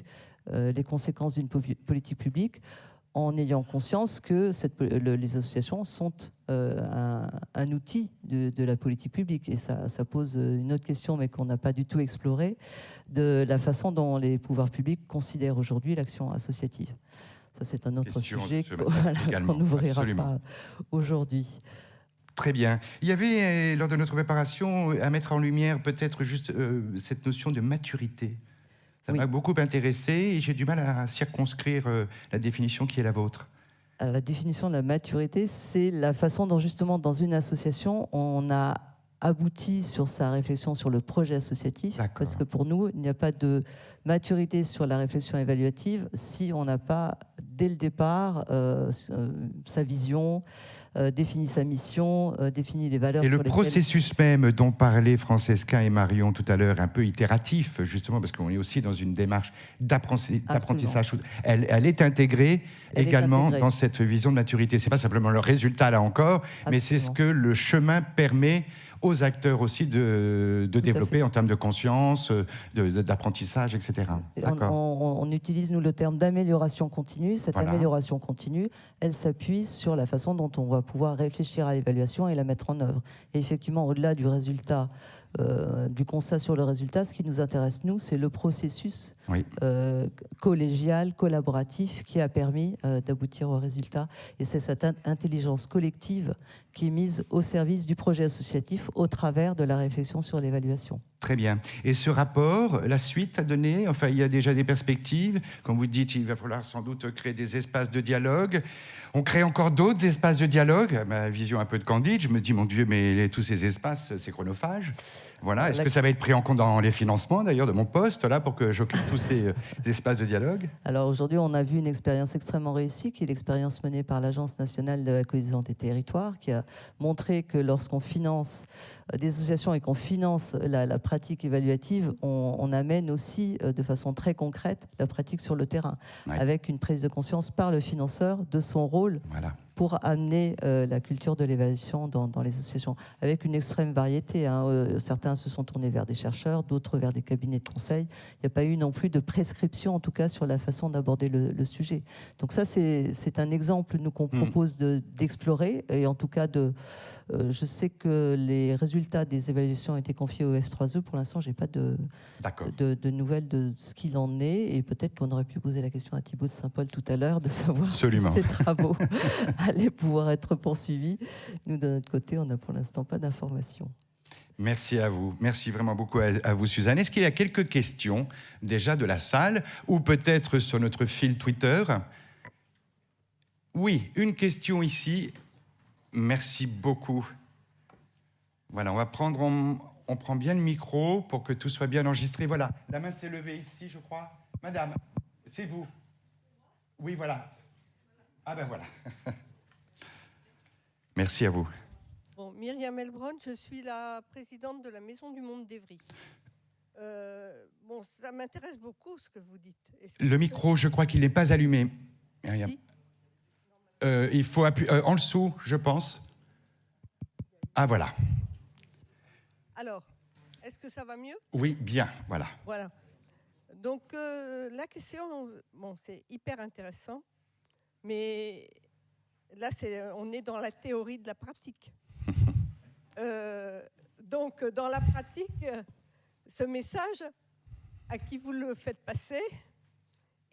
les conséquences d'une politique publique, en ayant conscience que les associations sont un outil de la politique publique. Et ça pose une autre question, mais qu'on n'a pas du tout explorée, de la façon dont les pouvoirs publics considèrent aujourd'hui l'action associative. Ça, c'est un autre sujet qu'on n'ouvrira pas aujourd'hui. Très bien. Il y avait, lors de notre préparation, à mettre en lumière peut-être juste cette notion de maturité. Ça m'a beaucoup intéressé et j'ai du mal à circonscrire la définition qui est la vôtre. Alors, la définition de la maturité, c'est la façon dont, justement, dans une association, on a abouti sur sa réflexion sur le projet associatif. Parce que pour nous, il n'y a pas de maturité sur la réflexion évaluative si on n'a pas, dès le départ, sa vision, définit sa mission, définit les valeurs. Et le processus même dont parlaient Francesca et Marion tout à l'heure, un peu itératif, justement, parce qu'on est aussi dans une démarche d'apprentissage. Elle est intégrée également dans cette vision de maturité. C'est pas simplement le résultat, là encore, mais c'est ce que le chemin permet aux acteurs aussi de développer en termes de conscience, d'apprentissage, etc. On utilise, nous, le terme d'amélioration continue. Cette amélioration continue, elle s'appuie sur la façon dont on va pouvoir réfléchir à l'évaluation et la mettre en œuvre. Et effectivement, au-delà du résultat, du constat sur le résultat, ce qui nous intéresse, nous, c'est le processus collégial, collaboratif qui a permis d'aboutir au résultat. Et c'est cette intelligence collective qui est mise au service du projet associatif au travers de la réflexion sur l'évaluation. Très bien. Et ce rapport, la suite à donner, enfin, il y a déjà des perspectives. Comme vous dites, il va falloir sans doute créer des espaces de dialogue. On crée encore d'autres espaces de dialogue. Ma vision un peu de candide, je me dis, mon Dieu, mais tous ces espaces, c'est chronophage. Voilà. Est-ce que ça va être pris en compte dans les financements, d'ailleurs, de mon poste, là, pour que j'occupe tous ces espaces de dialogue? Alors aujourd'hui, on a vu une expérience extrêmement réussie, qui est l'expérience menée par l'Agence nationale de la cohésion des territoires, qui a montré que lorsqu'on finance des associations et qu'on finance la pratique évaluative, on amène aussi de façon très concrète la pratique sur le terrain, avec une prise de conscience par le financeur de son rôle pour amener la culture de l'évaluation dans les associations, avec une extrême variété. Certains se sont tournés vers des chercheurs, d'autres vers des cabinets de conseil. Il n'y a pas eu non plus de prescription, en tout cas, sur la façon d'aborder le sujet. Donc ça, c'est un exemple, nous, qu'on propose d'explorer, et en tout cas je sais que les résultats des évaluations ont été confiés au F3E. Pour l'instant, je n'ai pas de nouvelles de ce qu'il en est. Et peut-être qu'on aurait pu poser la question à Thibaut de Saint-Paul tout à l'heure, de savoir si ces travaux allaient pouvoir être poursuivis. Nous, de notre côté, on n'a pour l'instant pas d'informations. Merci à vous. Merci vraiment beaucoup à vous, Suzanne. Est-ce qu'il y a quelques questions déjà de la salle ou peut-être sur notre fil Twitter? Oui, une question ici. Merci beaucoup. Voilà, on prend bien le micro pour que tout soit bien enregistré. Voilà, la main s'est levée ici, je crois. Madame, c'est vous. Oui, voilà. Ah ben voilà. Merci à vous. Bon, Myriam Elbron, je suis la présidente de la Maison du Monde d'Évry. Bon, ça m'intéresse beaucoup ce que vous dites. Le micro, je crois qu'il n'est pas allumé, Myriam. Oui. Il faut appuyer en dessous, je pense. Ah, voilà. Alors, est-ce que ça va mieux? Oui, bien, voilà. Voilà. Donc, la question, bon, c'est hyper intéressant, mais là, on est dans la théorie de la pratique. Donc, dans la pratique, ce message, à qui vous le faites passer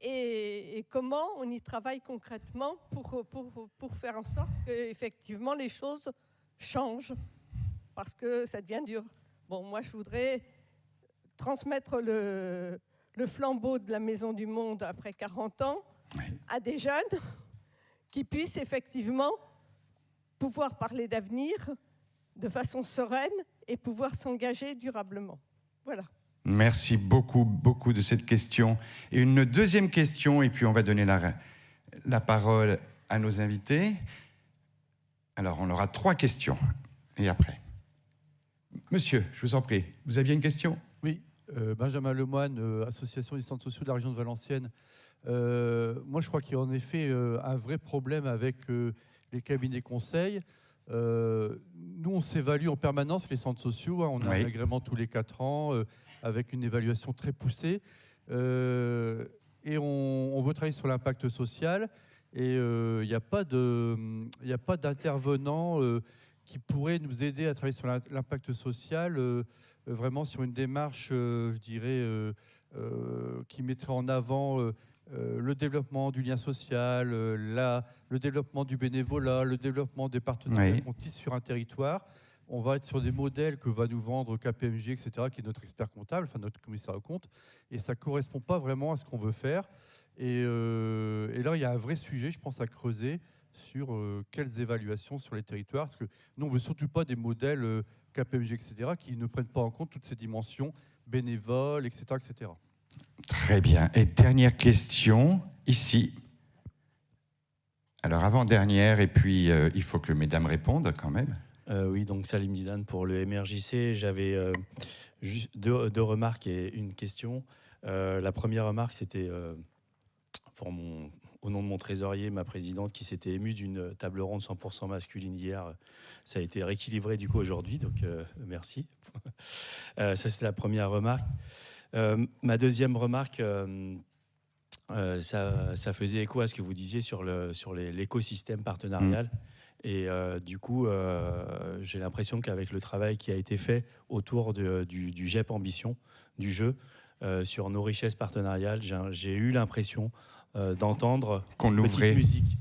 et comment on y travaille concrètement pour faire en sorte qu'effectivement les choses changent, parce que ça devient dur. Bon, moi, je voudrais transmettre le flambeau de la Maison du Monde après 40 ans à des jeunes qui puissent effectivement pouvoir parler d'avenir de façon sereine et pouvoir s'engager durablement. Voilà. Merci beaucoup, beaucoup de cette question. Et une deuxième question, et puis on va donner la parole à nos invités. Alors, on aura 3 questions, et après. Monsieur, je vous en prie, vous aviez une question? Oui, Benjamin Lemoine, Association des centres sociaux de la région de Valenciennes. Moi, je crois qu'il y a en effet un vrai problème avec les cabinets conseils. Nous, on s'évalue en permanence, les centres sociaux. On a un agrément tous les 4 ans, avec une évaluation très poussée. et on veut travailler sur l'impact social. Et il n'y a pas d'intervenant qui pourrait nous aider à travailler sur l'impact social, vraiment sur une démarche, je dirais, qui mettrait en avant le développement du lien social, le développement du bénévolat, le développement des partenariats qu'on tisse sur un territoire. On va être sur des modèles que va nous vendre KPMG, etc., qui est notre expert comptable, enfin notre commissaire aux comptes, et ça ne correspond pas vraiment à ce qu'on veut faire. Et là, il y a un vrai sujet, je pense, à creuser sur quelles évaluations sur les territoires, parce que nous, on ne veut surtout pas des modèles KPMG, etc., qui ne prennent pas en compte toutes ces dimensions bénévoles, etc., etc. Très bien. Et dernière question, ici. Alors, avant-dernière, et puis il faut que mesdames répondent quand même. Oui, donc Salim Dilan pour le MRJC. J'avais juste deux remarques et une question. La première remarque, c'était au nom de mon trésorier, ma présidente, qui s'était émue d'une table ronde 100% masculine hier. Ça a été rééquilibré du coup aujourd'hui, donc merci. Ça, c'était la première remarque. Ma deuxième remarque, ça faisait écho à ce que vous disiez sur l'écosystème partenarial. Et du coup, j'ai l'impression qu'avec le travail qui a été fait autour du GEP Ambition, du jeu, sur nos richesses partenariales, j'ai eu l'impression d'entendre une petite musique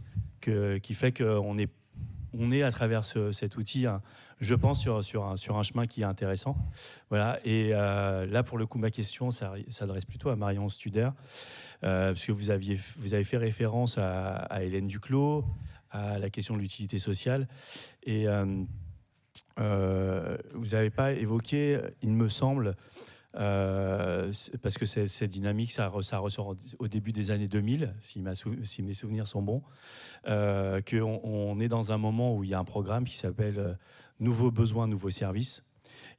qui fait qu'on est à travers cet outil, je pense, sur un chemin qui est intéressant. Voilà. Et là, pour le coup, ma question s'adresse plutôt à Marion Studer, parce que vous avez fait référence à Hélène Duclos, à la question de l'utilité sociale. Et vous n'avez pas évoqué, il me semble, parce que cette dynamique, ça ressort au début des années 2000, si mes souvenirs sont bons, qu'on est dans un moment où il y a un programme qui s'appelle Nouveaux besoins, nouveaux services.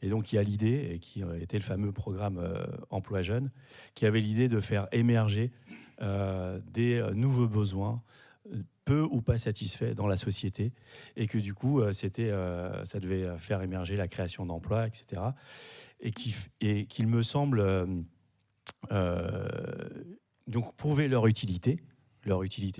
Et donc, il y a l'idée, et qui était le fameux programme Emploi Jeune, qui avait l'idée de faire émerger des nouveaux besoins, peu ou pas satisfaits dans la société, et que du coup, ça devait faire émerger la création d'emplois, etc. Et qu'il me semble donc prouver leur utilité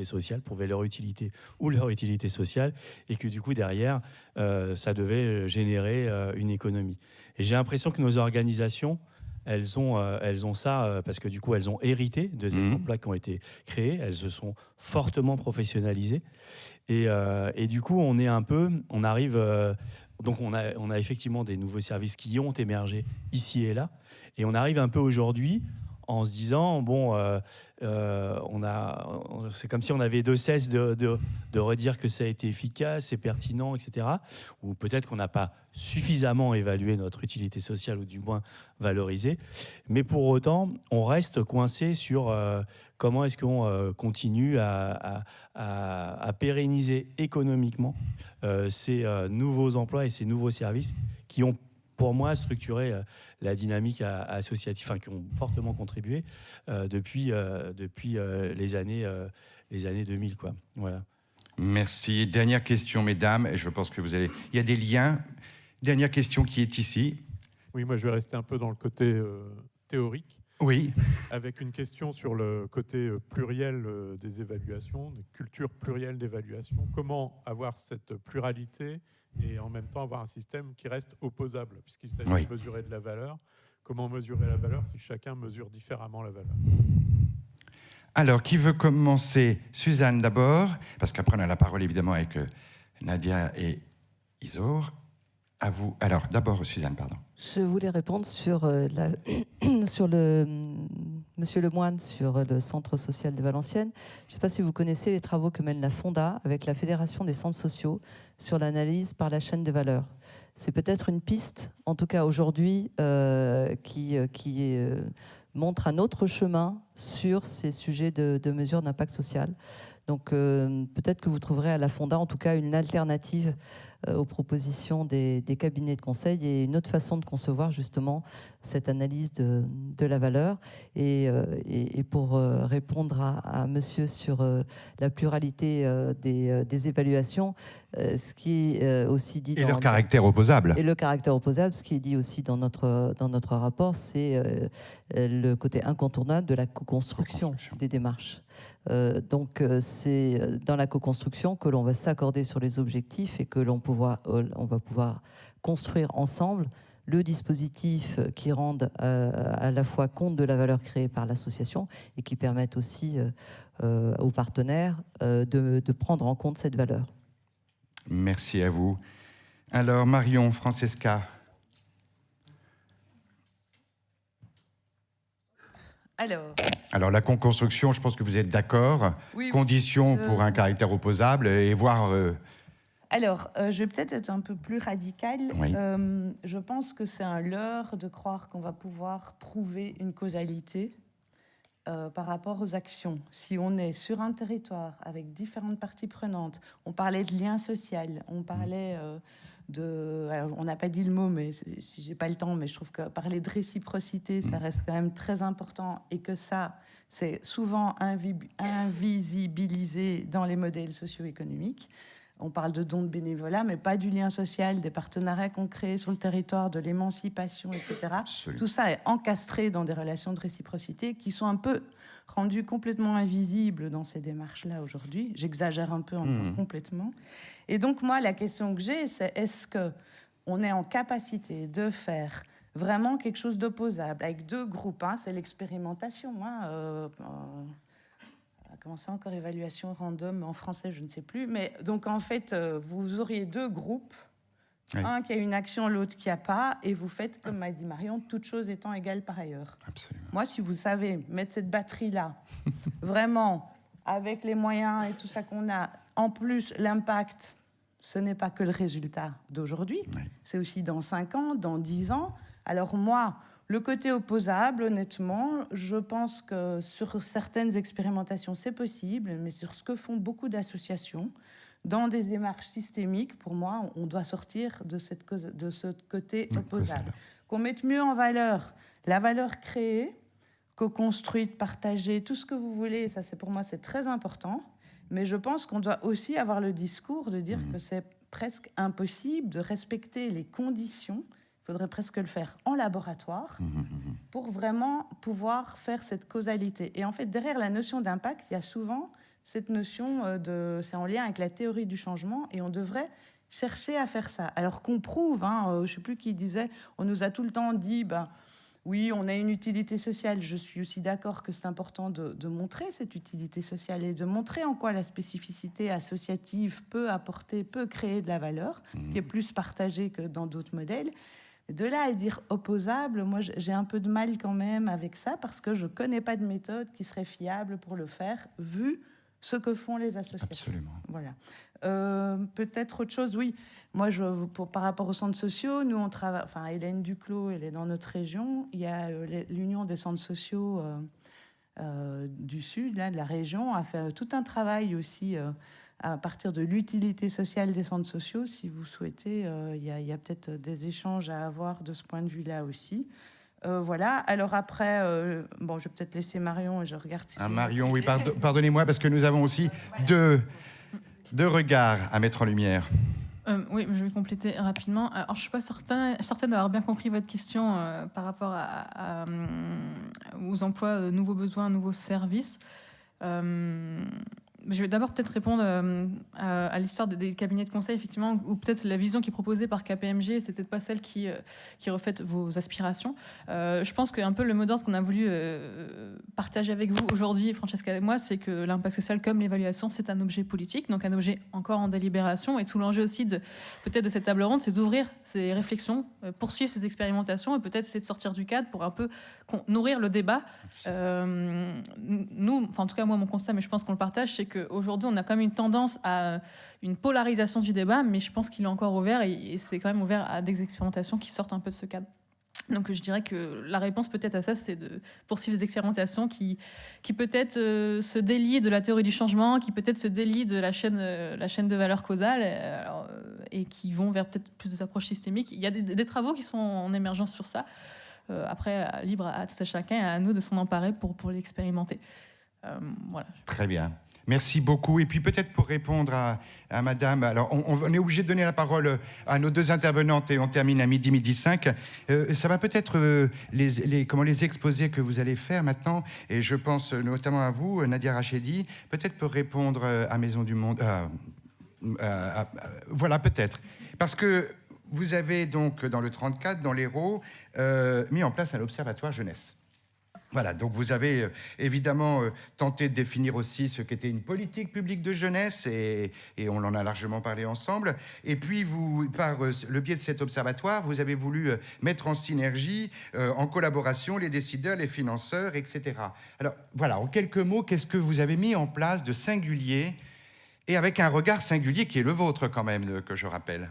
sociale, prouver leur utilité ou leur utilité sociale, et que du coup derrière ça devait générer une économie. Et j'ai l'impression que nos organisations, elles ont ça parce que du coup elles ont hérité de ces emplois qui ont été créés, elles se sont fortement professionnalisées, et du coup on arrive. Donc on a effectivement des nouveaux services qui ont émergé ici et là, et on arrive un peu aujourd'hui en se disant c'est comme si on avait de cesse de redire que ça a été efficace, c'est pertinent, etc. Ou peut-être qu'on n'a pas suffisamment évalué notre utilité sociale, ou du moins valorisé. Mais pour autant, on reste coincé sur comment est-ce qu'on continue à pérenniser économiquement ces nouveaux emplois et ces nouveaux services qui ont, pour moi, structuré la dynamique associative, enfin, qui ont fortement contribué depuis les années 2000, quoi. Voilà. Merci. Dernière question, mesdames, et je pense que vous allez... Il y a des liens. Dernière question qui est ici. Oui, moi je vais rester un peu dans le côté théorique. Oui. Avec une question sur le côté pluriel des évaluations, des cultures plurielles d'évaluation. Comment avoir cette pluralité et en même temps avoir un système qui reste opposable, puisqu'il s'agit de mesurer de la valeur. Comment mesurer la valeur si chacun mesure différemment la valeur? Alors, qui veut commencer? Suzanne d'abord, parce qu'après on a la parole évidemment avec Nadia et Isaure. À vous. Alors, d'abord Suzanne, pardon. Je voulais répondre sur Monsieur Lemoine, sur le Centre social de Valenciennes. Je ne sais pas si vous connaissez les travaux que mène la Fonda avec la Fédération des centres sociaux sur l'analyse par la chaîne de valeur. C'est peut-être une piste, en tout cas aujourd'hui, qui montre un autre chemin sur ces sujets de mesure d'impact social. Donc peut-être que vous trouverez à la Fonda, en tout cas, une alternative aux propositions des cabinets de conseil et une autre façon de concevoir justement cette analyse de la valeur. Et pour répondre à monsieur sur la pluralité des évaluations, ce qui est aussi dit... Et leur caractère opposable. Et le caractère opposable, ce qui est dit aussi dans notre rapport, c'est le côté incontournable de la co-construction des démarches. Donc c'est dans la co-construction que l'on va s'accorder sur les objectifs et que on va pouvoir construire ensemble le dispositif qui rende à la fois compte de la valeur créée par l'association et qui permette aussi aux partenaires de prendre en compte cette valeur. Merci à vous. Alors, Marion, Francesca. Alors, la co-construction, je pense que vous êtes d'accord. Oui, Condition pour un caractère opposable et voir... Alors, je vais peut-être être un peu plus radicale. Oui. Je pense que c'est un leurre de croire qu'on va pouvoir prouver une causalité par rapport aux actions. Si on est sur un territoire avec différentes parties prenantes, on parlait de lien social, on parlait alors, on n'a pas dit le mot, mais si j'ai pas le temps, mais je trouve que parler de réciprocité, ça reste quand même très important et que ça, c'est souvent invisibilisé dans les modèles socio-économiques. On parle de dons de bénévolat, mais pas du lien social, des partenariats qu'on crée sur le territoire, de l'émancipation, etc. Absolument. Tout ça est encastré dans des relations de réciprocité qui sont un peu rendues complètement invisibles dans ces démarches-là aujourd'hui. J'exagère un peu en disant complètement. Et donc, moi, la question que j'ai, c'est est-ce qu'on est en capacité de faire vraiment quelque chose d'opposable avec deux groupes, hein, c'est l'expérimentation, comment ça encore, évaluation random en français, je ne sais plus. Mais donc, en fait, vous auriez deux groupes, oui. Un qui a une action, l'autre qui n'a pas, et vous faites, comme m'a dit Marion, toutes choses étant égales par ailleurs. Absolument. Moi, si vous savez mettre cette batterie-là, vraiment, avec les moyens et tout ça qu'on a, en plus, l'impact, ce n'est pas que le résultat d'aujourd'hui, oui. C'est aussi dans 5 ans, dans 10 ans. Alors moi... Le côté opposable, honnêtement, je pense que sur certaines expérimentations, c'est possible, mais sur ce que font beaucoup d'associations, dans des démarches systémiques, pour moi, on doit sortir de ce côté opposable. Qu'on mette mieux en valeur la valeur créée, co-construite, partagée, tout ce que vous voulez, ça, pour moi, c'est très important. Mais je pense qu'on doit aussi avoir le discours de dire que c'est presque impossible de respecter les conditions. Il faudrait presque le faire en laboratoire pour vraiment pouvoir faire cette causalité. Et en fait, derrière la notion d'impact, il y a souvent cette notion c'est en lien avec la théorie du changement et on devrait chercher à faire ça. Alors qu'on prouve, je ne sais plus qui disait, on nous a tout le temps dit, oui, on a une utilité sociale. Je suis aussi d'accord que c'est important de montrer cette utilité sociale et de montrer en quoi la spécificité associative peut créer de la valeur, qui est plus partagée que dans d'autres modèles. De là à dire opposable, moi j'ai un peu de mal quand même avec ça parce que je ne connais pas de méthode qui serait fiable pour le faire, vu ce que font les associations. Absolument. Voilà. Peut-être autre chose, oui. Moi, par rapport aux centres sociaux, nous on travaille. Enfin, Hélène Duclos, elle est dans notre région. Il y a l'Union des centres sociaux du Sud, là, de la région, a fait tout un travail aussi. À partir de l'utilité sociale des centres sociaux, si vous souhaitez, il y a peut-être des échanges à avoir de ce point de vue-là aussi. Voilà. Alors après, je vais peut-être laisser Marion et je regarde si... Marion, oui, pardonnez-moi, parce que nous avons aussi deux regards à mettre en lumière. Oui, je vais compléter rapidement. Alors, je ne suis pas certaine d'avoir bien compris votre question par rapport aux emplois, nouveaux besoins, nouveaux services. Je vais d'abord peut-être répondre à l'histoire des cabinets de conseil, effectivement, ou peut-être la vision qui est proposée par KPMG, c'est peut-être pas celle qui reflète vos aspirations. Je pense qu'un peu le mot d'ordre qu'on a voulu partager avec vous aujourd'hui, Francesca et moi, c'est que l'impact social comme l'évaluation, c'est un objet politique, donc un objet encore en délibération. Et tout l'enjeu aussi peut-être de cette table ronde, c'est d'ouvrir ces réflexions, poursuivre ces expérimentations et peut-être essayer de sortir du cadre pour un peu nourrir le débat. Nous, en tout cas moi, mon constat, mais je pense qu'on le partage, c'est qu'aujourd'hui, on a quand même une tendance à une polarisation du débat, mais je pense qu'il est encore ouvert et c'est quand même ouvert à des expérimentations qui sortent un peu de ce cadre. Donc je dirais que la réponse peut-être à ça, c'est de poursuivre des expérimentations qui peut-être se délient de la théorie du changement, qui peut-être se délient de la chaîne de valeur causale, et qui vont vers peut-être plus des approches systémiques. Il y a des travaux qui sont en émergence sur ça. Après, libre à tout à chacun, à nous de s'en emparer pour l'expérimenter. Voilà. Très bien. Merci beaucoup. Et puis peut-être pour répondre à madame, alors on est obligé de donner la parole à nos deux intervenantes et on termine à midi 5. Ça va peut-être les exposés que vous allez faire maintenant, et je pense notamment à vous, Nadia Rachedi, peut-être pour répondre à Maison du Monde. Voilà, peut-être. Parce que vous avez donc, dans le 34, dans l'Hérault, mis en place un observatoire jeunesse. Voilà, donc vous avez évidemment tenté de définir aussi ce qu'était une politique publique de jeunesse, et on en a largement parlé ensemble. Et puis, vous, par le biais de cet observatoire, vous avez voulu mettre en synergie, en collaboration, les décideurs, les financeurs, etc. Alors, voilà, en quelques mots, qu'est-ce que vous avez mis en place de singulier, et avec un regard singulier qui est le vôtre quand même, que je rappelle?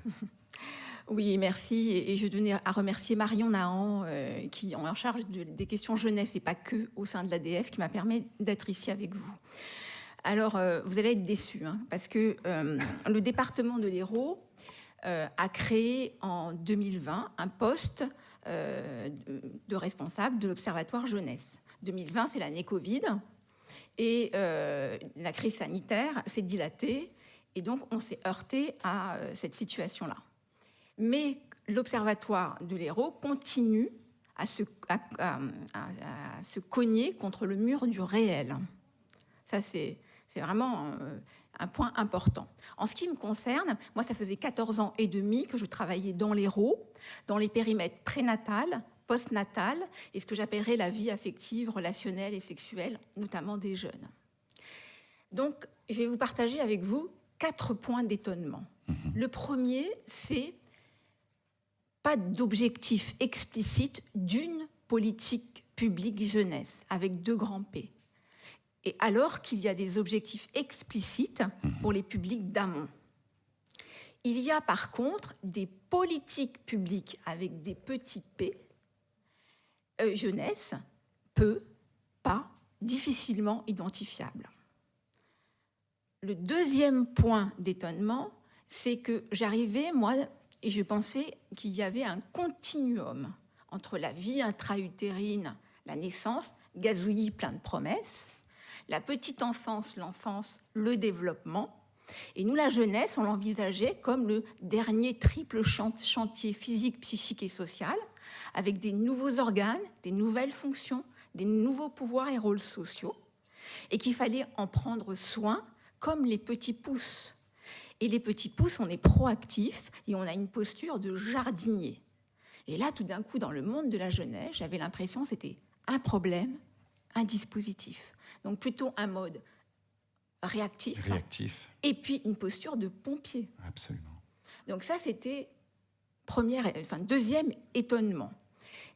Oui, merci. Et je tenais à remercier Marion Nahan, qui est en charge des questions jeunesse et pas que au sein de l'ADF, qui m'a permis d'être ici avec vous. Alors, vous allez être déçus, hein, parce que le département de l'Hérault a créé en 2020 un poste de responsable de l'Observatoire jeunesse. 2020, c'est l'année Covid, et la crise sanitaire s'est dilatée, et donc on s'est heurté à cette situation-là. Mais l'Observatoire de l'Hérault continue à se cogner contre le mur du réel. Ça, c'est vraiment un point important. En ce qui me concerne, moi, ça faisait 14 ans et demi que je travaillais dans l'Hérault, dans les périmètres prénatal, postnatal, et ce que j'appellerais la vie affective, relationnelle et sexuelle, notamment des jeunes. Donc, je vais vous partager avec vous 4 points d'étonnement. Le premier, c'est pas d'objectif explicite d'une politique publique jeunesse, avec 2 grands P. Et alors qu'il y a des objectifs explicites pour les publics d'amont. Il y a par contre des politiques publiques avec des petits P, jeunesse, peu, pas, difficilement identifiables. Le deuxième point d'étonnement, c'est que j'arrivais, moi, et je pensais qu'il y avait un continuum entre la vie intra-utérine, la naissance, gazouillis plein de promesses, la petite enfance, l'enfance, le développement. Et nous, la jeunesse, on l'envisageait comme le dernier triple chantier physique, psychique et social, avec des nouveaux organes, des nouvelles fonctions, des nouveaux pouvoirs et rôles sociaux, et qu'il fallait en prendre soin comme les petits pousses. Et les petits pousses, on est proactifs et on a une posture de jardinier. Et là, tout d'un coup, dans le monde de la jeunesse, j'avais l'impression que c'était un problème, un dispositif. Donc plutôt un mode réactif. Et puis une posture de pompier. Absolument. Donc ça, c'était deuxième étonnement.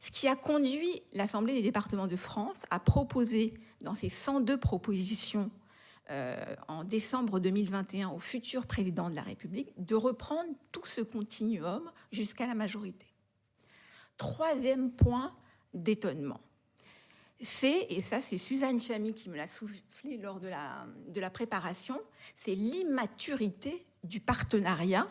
Ce qui a conduit l'Assemblée des départements de France à proposer, dans ses 102 propositions en décembre 2021 au futur président de la République, de reprendre tout ce continuum jusqu'à la majorité. Troisième point d'étonnement, et ça c'est Suzanne Chamy qui me l'a soufflé lors de la préparation, c'est l'immaturité du partenariat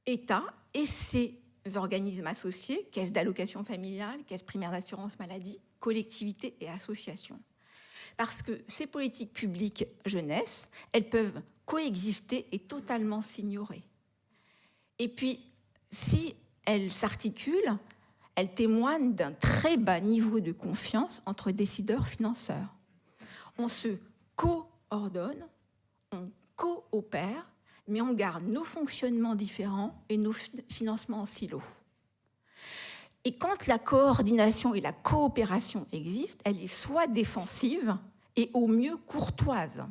État et ses organismes associés, caisse d'allocation familiale, caisse primaire d'assurance maladie, collectivités et associations. Parce que ces politiques publiques jeunesse, elles peuvent coexister et totalement s'ignorer. Et puis, si elles s'articulent, elles témoignent d'un très bas niveau de confiance entre décideurs financeurs. On se coordonne, on coopère, mais on garde nos fonctionnements différents et nos financements en silo. Et quand la coordination et la coopération existent, elle est soit défensive et au mieux courtoise.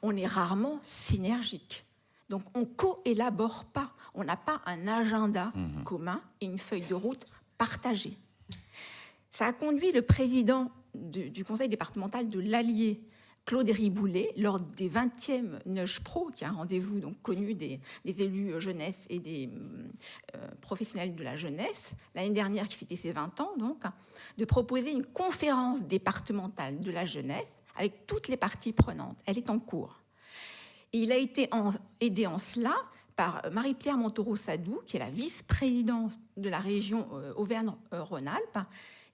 On est rarement synergique. Donc on ne co-élabore pas. On n'a pas un agenda commun et une feuille de route partagée. Ça a conduit le président du conseil départemental de l'Allier, Claude Riboulet, lors des 20e Neuge Pro, qui est un rendez-vous donc connu des élus jeunesse et des professionnels de la jeunesse, l'année dernière qui fêtait ses 20 ans, donc, de proposer une conférence départementale de la jeunesse avec toutes les parties prenantes. Elle est en cours. Et il a été aidé en cela par Marie-Pierre Montaureau-Sadou, qui est la vice-présidente de la région Auvergne-Rhône-Alpes,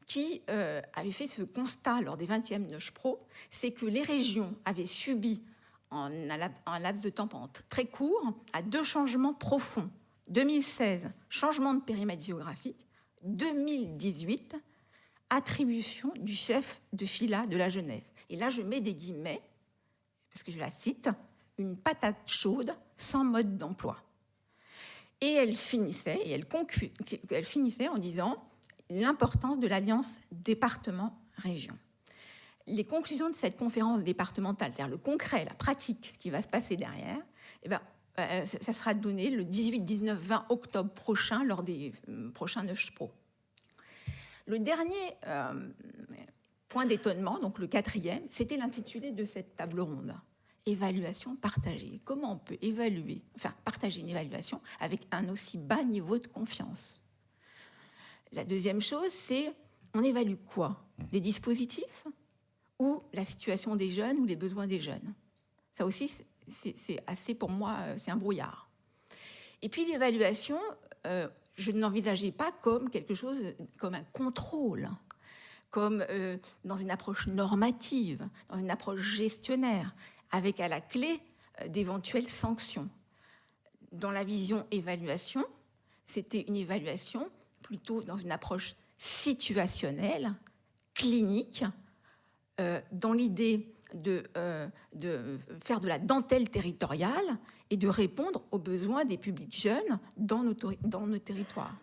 qui avait fait ce constat lors des 20e Noches Pro, c'est que les régions avaient subi en un laps de temps très court à 2 changements profonds. 2016, changement de périmètre géographique. 2018, attribution du chef de filât de la jeunesse. Et là, je mets des guillemets, parce que je la cite, une patate chaude sans mode d'emploi. Et elle finissait en disant l'importance de l'alliance département-région. Les conclusions de cette conférence départementale, c'est-à-dire le concret, la pratique, ce qui va se passer derrière, ça sera donné le 18, 19, 20 octobre prochain lors des prochains Noches Pro. Le dernier point d'étonnement, donc le 4e, c'était l'intitulé de cette table ronde. Évaluation partagée. Comment on peut partager une évaluation avec un aussi bas niveau de confiance? La deuxième chose, c'est on évalue quoi? Les dispositifs ou la situation des jeunes ou les besoins des jeunes? Ça aussi, c'est assez, pour moi, c'est un brouillard. Et puis l'évaluation, je ne l'envisageais pas comme quelque chose, comme un contrôle, comme dans une approche normative, dans une approche gestionnaire, avec à la clé d'éventuelles sanctions. Dans la vision évaluation, c'était une évaluation plutôt dans une approche situationnelle, clinique, dans l'idée de faire de la dentelle territoriale et de répondre aux besoins des publics jeunes dans nos territoires.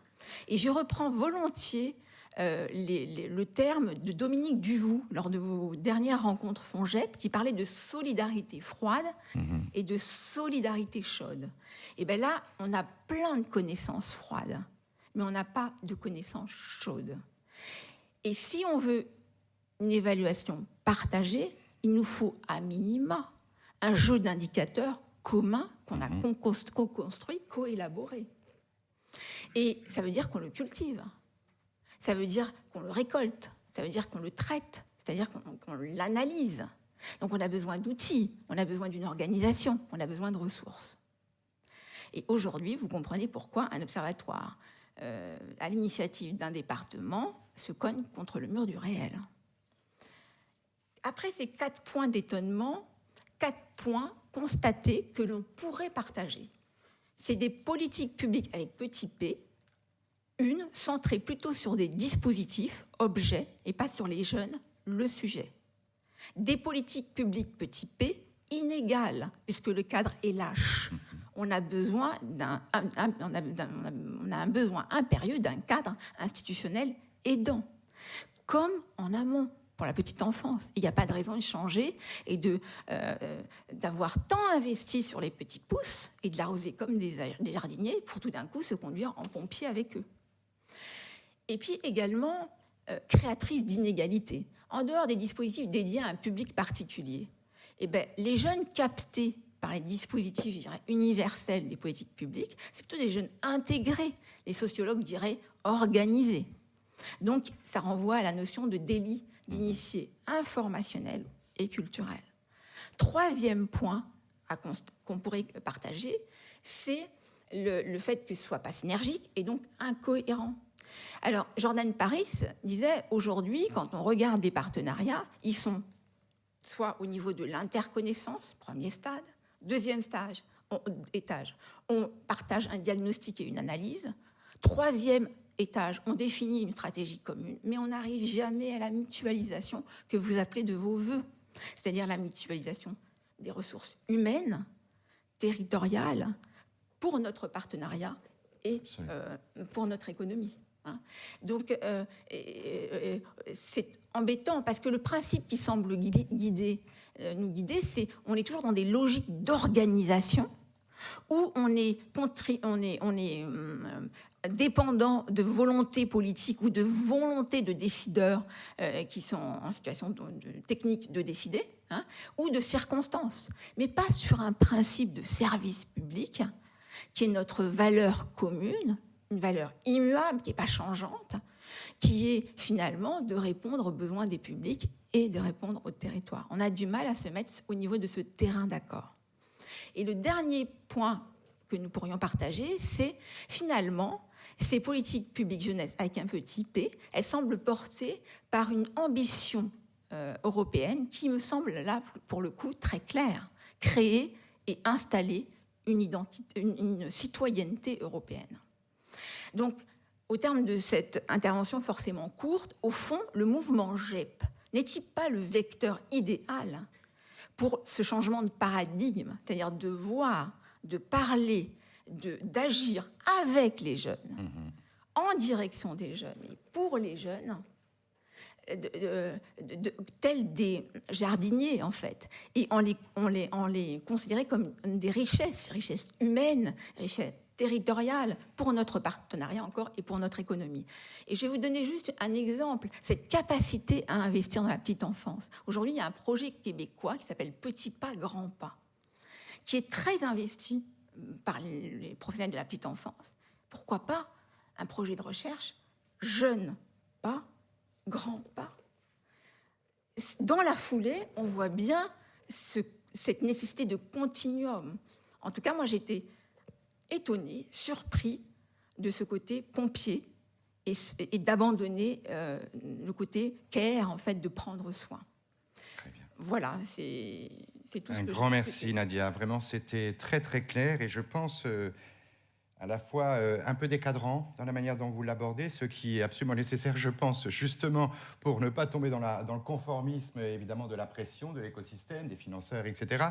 Et je reprends volontiers le terme de Dominique Duvou lors de vos dernières rencontres FONGEP, qui parlait de solidarité froide et de solidarité chaude. Et bien là, on a plein de connaissances froides, mais on n'a pas de connaissances chaudes. Et si on veut une évaluation partagée, il nous faut à minima un jeu d'indicateurs communs qu'on a co-construit, co-élaboré. Et ça veut dire qu'on le cultive. Ça veut dire qu'on le récolte, ça veut dire qu'on le traite, c'est-à-dire qu'on l'analyse. Donc on a besoin d'outils, on a besoin d'une organisation, on a besoin de ressources. Et aujourd'hui, vous comprenez pourquoi un observatoire à l'initiative d'un département se cogne contre le mur du réel. Après ces 4 points d'étonnement, 4 points constatés que l'on pourrait partager. C'est des politiques publiques avec petit p, une centrée plutôt sur des dispositifs, objets, et pas sur les jeunes, le sujet. Des politiques publiques petit p, inégales, puisque le cadre est lâche. On a un besoin impérieux d'un cadre institutionnel aidant, comme en amont. Pour la petite enfance, il n'y a pas de raison de changer et d'avoir tant investi sur les petits pousses et de l'arroser comme des jardiniers pour tout d'un coup se conduire en pompier avec eux. Et puis également créatrice d'inégalités. En dehors des dispositifs dédiés à un public particulier, les jeunes captés par les dispositifs, je dirais, universels des politiques publiques, c'est plutôt des jeunes intégrés, les sociologues diraient organisés. Donc ça renvoie à la notion de délit d'initié informationnel et culturel. 3e point qu'on pourrait partager, c'est le fait que ce ne soit pas synergique et donc incohérent. Alors, Jordan Paris disait, aujourd'hui, quand on regarde des partenariats, ils sont soit au niveau de l'interconnaissance, premier stade, 2e étage, on partage un diagnostic et une analyse, 3e étage, on définit une stratégie commune, mais on n'arrive jamais à la mutualisation que vous appelez de vos voeux, c'est-à-dire la mutualisation des ressources humaines, territoriales, pour notre partenariat et pour notre économie. Donc, c'est embêtant, parce que le principe qui semble nous guider, c'est on est toujours dans des logiques d'organisation où on est dépendant de volonté politique ou de volonté de décideurs qui sont en situation technique de décider, ou de circonstances, mais pas sur un principe de service public qui est notre valeur commune, une valeur immuable, qui n'est pas changeante, qui est finalement de répondre aux besoins des publics et de répondre au territoire. On a du mal à se mettre au niveau de ce terrain d'accord. Et le dernier point que nous pourrions partager, c'est finalement ces politiques publiques jeunesse avec un petit p, elles semblent portées par une ambition européenne qui me semble là, pour le coup, très claire. Créer et installer une citoyenneté européenne. Donc, au terme de cette intervention forcément courte, au fond, le mouvement GEP n'est-il pas le vecteur idéal pour ce changement de paradigme, c'est-à-dire de voir, de parler, d'agir avec les jeunes, en direction des jeunes et pour les jeunes, tels des jardiniers en fait, et on les considérait comme des richesses humaines, richesses territoriales pour notre partenariat encore et pour notre économie. Et je vais vous donner juste un exemple, cette capacité à investir dans la petite enfance. Aujourd'hui, il y a un projet québécois qui s'appelle Petit pas, grand pas, qui est très investi par les professionnels de la petite enfance. Pourquoi pas un projet de recherche jeune pas, grand pas. Dans la foulée, on voit bien cette nécessité de continuum. En tout cas, moi, j'étais étonnée, surpris de ce côté pompier et d'abandonner le côté care, en fait, de prendre soin. Très bien. Voilà, c'est tout ce que Un grand merci, Nadia. Vraiment, c'était très, très clair et je pense... à la fois un peu décadrant dans la manière dont vous l'abordez, ce qui est absolument nécessaire, je pense, justement, pour ne pas tomber dans le conformisme, évidemment, de la pression de l'écosystème, des financeurs, etc.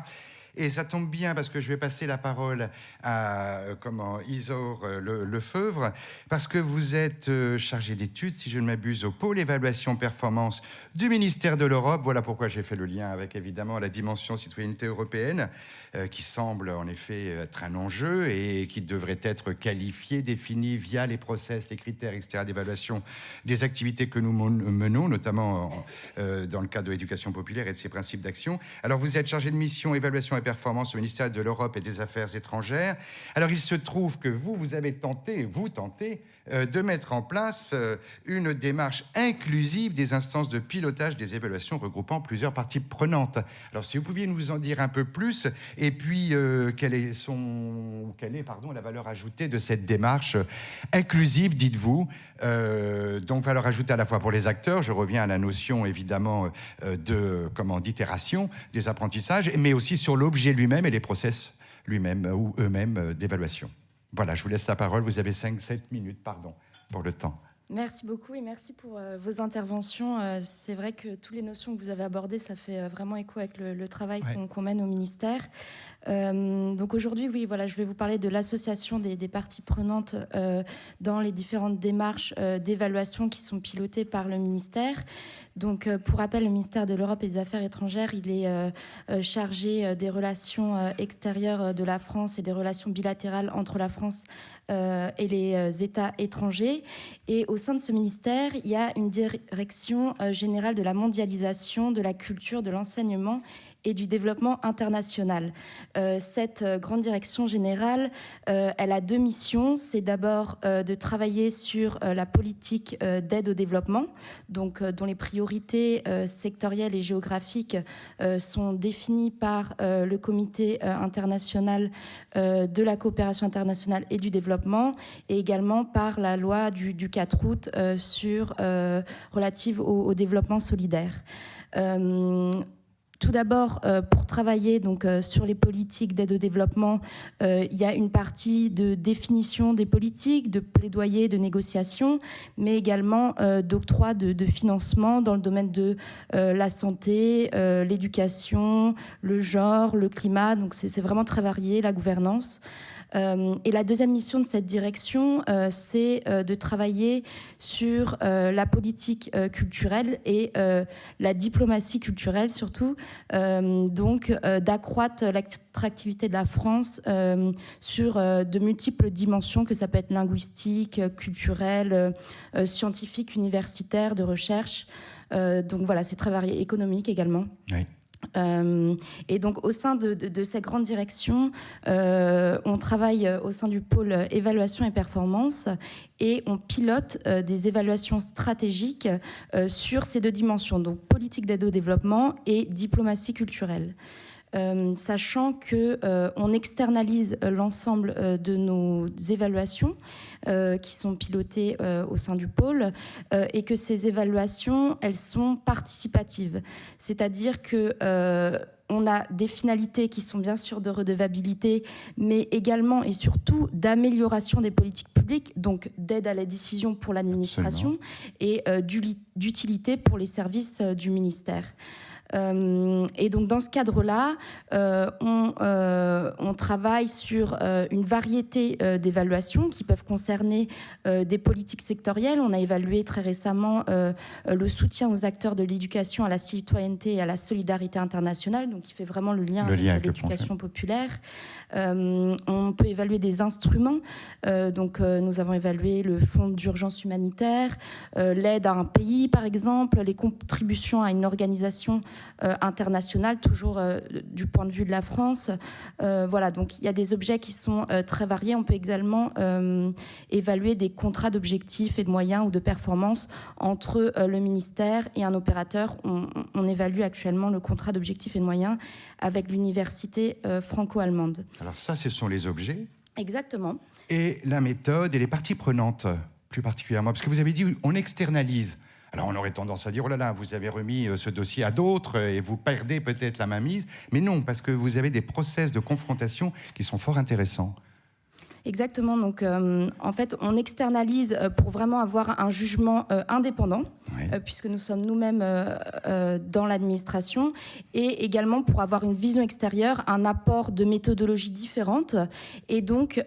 Et ça tombe bien, parce que je vais passer la parole à Isaure Lefeuvre, parce que vous êtes chargé d'études, si je ne m'abuse, au pôle évaluation performance du ministère de l'Europe. Voilà pourquoi j'ai fait le lien avec, évidemment, la dimension citoyenneté européenne, qui semble, en effet, être un enjeu et qui devrait être qualifié, défini via les process, les critères, etc., d'évaluation des activités que nous menons, notamment dans le cadre de l'éducation populaire et de ses principes d'action. Alors, vous êtes chargé de mission évaluation et performance au ministère de l'Europe et des Affaires étrangères. Alors, il se trouve que vous avez tenté de mettre en place une démarche inclusive des instances de pilotage des évaluations regroupant plusieurs parties prenantes. Alors, si vous pouviez nous en dire un peu plus, et puis quelle est la valeur ajoutée de cette démarche inclusive, dites-vous, donc valeur ajoutée à la fois pour les acteurs, je reviens à la notion évidemment d'itération des apprentissages, mais aussi sur l'objet lui-même et les process lui-même ou eux-mêmes d'évaluation. Voilà, je vous laisse la parole, vous avez 5-7 minutes, pardon, pour le temps. Merci beaucoup et merci pour vos interventions. C'est vrai que toutes les notions que vous avez abordées, ça fait vraiment écho avec le travail qu'on mène au ministère. Donc aujourd'hui, oui, voilà, je vais vous parler de l'association des parties prenantes dans les différentes démarches d'évaluation qui sont pilotées par le ministère. Donc, pour rappel, le ministère de l'Europe et des Affaires étrangères, il est chargé des relations extérieures de la France et des relations bilatérales entre la France et les États étrangers. Et au sein de ce ministère, il y a une direction générale de la mondialisation, de la culture, de l'enseignement et du développement international. Cette grande direction générale, elle a deux missions. C'est d'abord de travailler sur la politique d'aide au développement, donc dont les priorités sectorielles et géographiques sont définies par le Comité international de la coopération internationale et du développement, et également par la loi du 4 août relative au développement solidaire. Tout d'abord, pour travailler donc, sur les politiques d'aide au développement, il y a une partie de définition des politiques, de plaidoyer, de négociation, mais également d'octroi de financement dans le domaine de la santé, l'éducation, le genre, le climat. Donc c'est vraiment très varié, la gouvernance. Et la deuxième mission de cette direction, c'est de travailler sur la politique culturelle et la diplomatie culturelle surtout, donc d'accroître l'attractivité de la France sur de multiples dimensions, que ça peut être linguistique, culturelle, scientifique, universitaire, de recherche. Donc voilà, c'est très varié, économique également. Oui. Et donc au sein de cette grande direction, on travaille au sein du pôle évaluation et performance et on pilote des évaluations stratégiques sur ces deux dimensions, donc politique d'aide au développement et diplomatie culturelle. sachant qu'on externalise l'ensemble de nos évaluations qui sont pilotées au sein du pôle et que ces évaluations, elles sont participatives. C'est-à-dire que on a des finalités qui sont bien sûr de redevabilité, mais également et surtout d'amélioration des politiques publiques, donc d'aide à la décision pour l'administration et d'utilité pour les services du ministère. Et donc dans ce cadre-là, on travaille sur une variété d'évaluations qui peuvent concerner des politiques sectorielles. On a évalué très récemment le soutien aux acteurs de l'éducation à la citoyenneté et à la solidarité internationale, donc qui fait vraiment le lien avec l'éducation populaire. On peut évaluer des instruments. Donc nous avons évalué le fonds d'urgence humanitaire, l'aide à un pays par exemple, les contributions à une organisation internationale, toujours du point de vue de la France. Voilà, donc il y a des objets qui sont très variés. On peut également évaluer des contrats d'objectifs et de moyens ou de performance entre le ministère et un opérateur. On évalue actuellement le contrat d'objectifs et de moyens avec l'université franco-allemande. Alors ça, ce sont les objets. Exactement. Et la méthode et les parties prenantes, plus particulièrement. Parce que vous avez dit, on externalise. Alors on aurait tendance à dire, oh là là, vous avez remis ce dossier à d'autres et vous perdez peut-être la mainmise. Mais non, parce que vous avez des process de confrontation qui sont fort intéressants. Exactement. Donc, en fait, on externalise pour vraiment avoir un jugement indépendant, puisque nous sommes nous-mêmes dans l'administration, et également pour avoir une vision extérieure, un apport de méthodologies différentes. Et donc,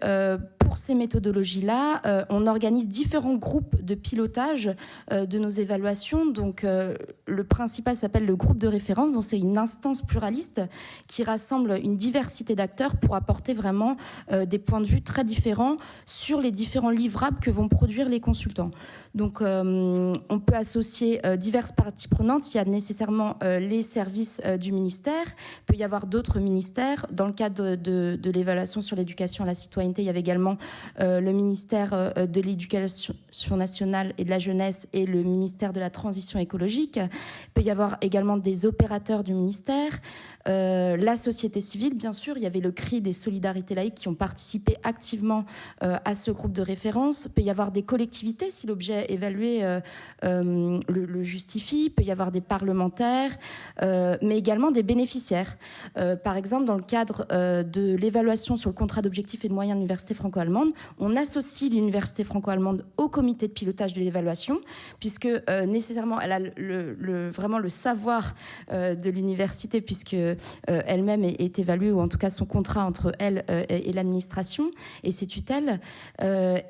pour ces méthodologies-là, on organise différents groupes de pilotage de nos évaluations. Donc, le principal s'appelle le groupe de référence. Donc, c'est une instance pluraliste qui rassemble une diversité d'acteurs pour apporter vraiment des points de vue très différents sur les différents livrables que vont produire les consultants. Donc, on peut associer diverses parties prenantes. Il y a nécessairement les services du ministère. Il peut y avoir d'autres ministères. Dans le cadre de l'évaluation sur l'éducation à la citoyenneté, il y avait également le ministère de l'Éducation nationale et de la jeunesse et le ministère de la transition écologique. Il peut y avoir également des opérateurs du ministère. La société civile, bien sûr. Il y avait le CRI des solidarités laïques qui ont participé activement à ce groupe de référence. Il peut y avoir des collectivités si l'objet évalué le justifie. Il peut y avoir des parlementaires, mais également des bénéficiaires. Par exemple, dans le cadre de l'évaluation sur le contrat d'objectifs et de moyens de l'université franco-allemande, on associe l'université franco-allemande au comité de pilotage de l'évaluation, puisque nécessairement elle a vraiment le savoir de l'université, puisque elle-même est évaluée, ou en tout cas son contrat entre elle et l'administration et ses tutelles.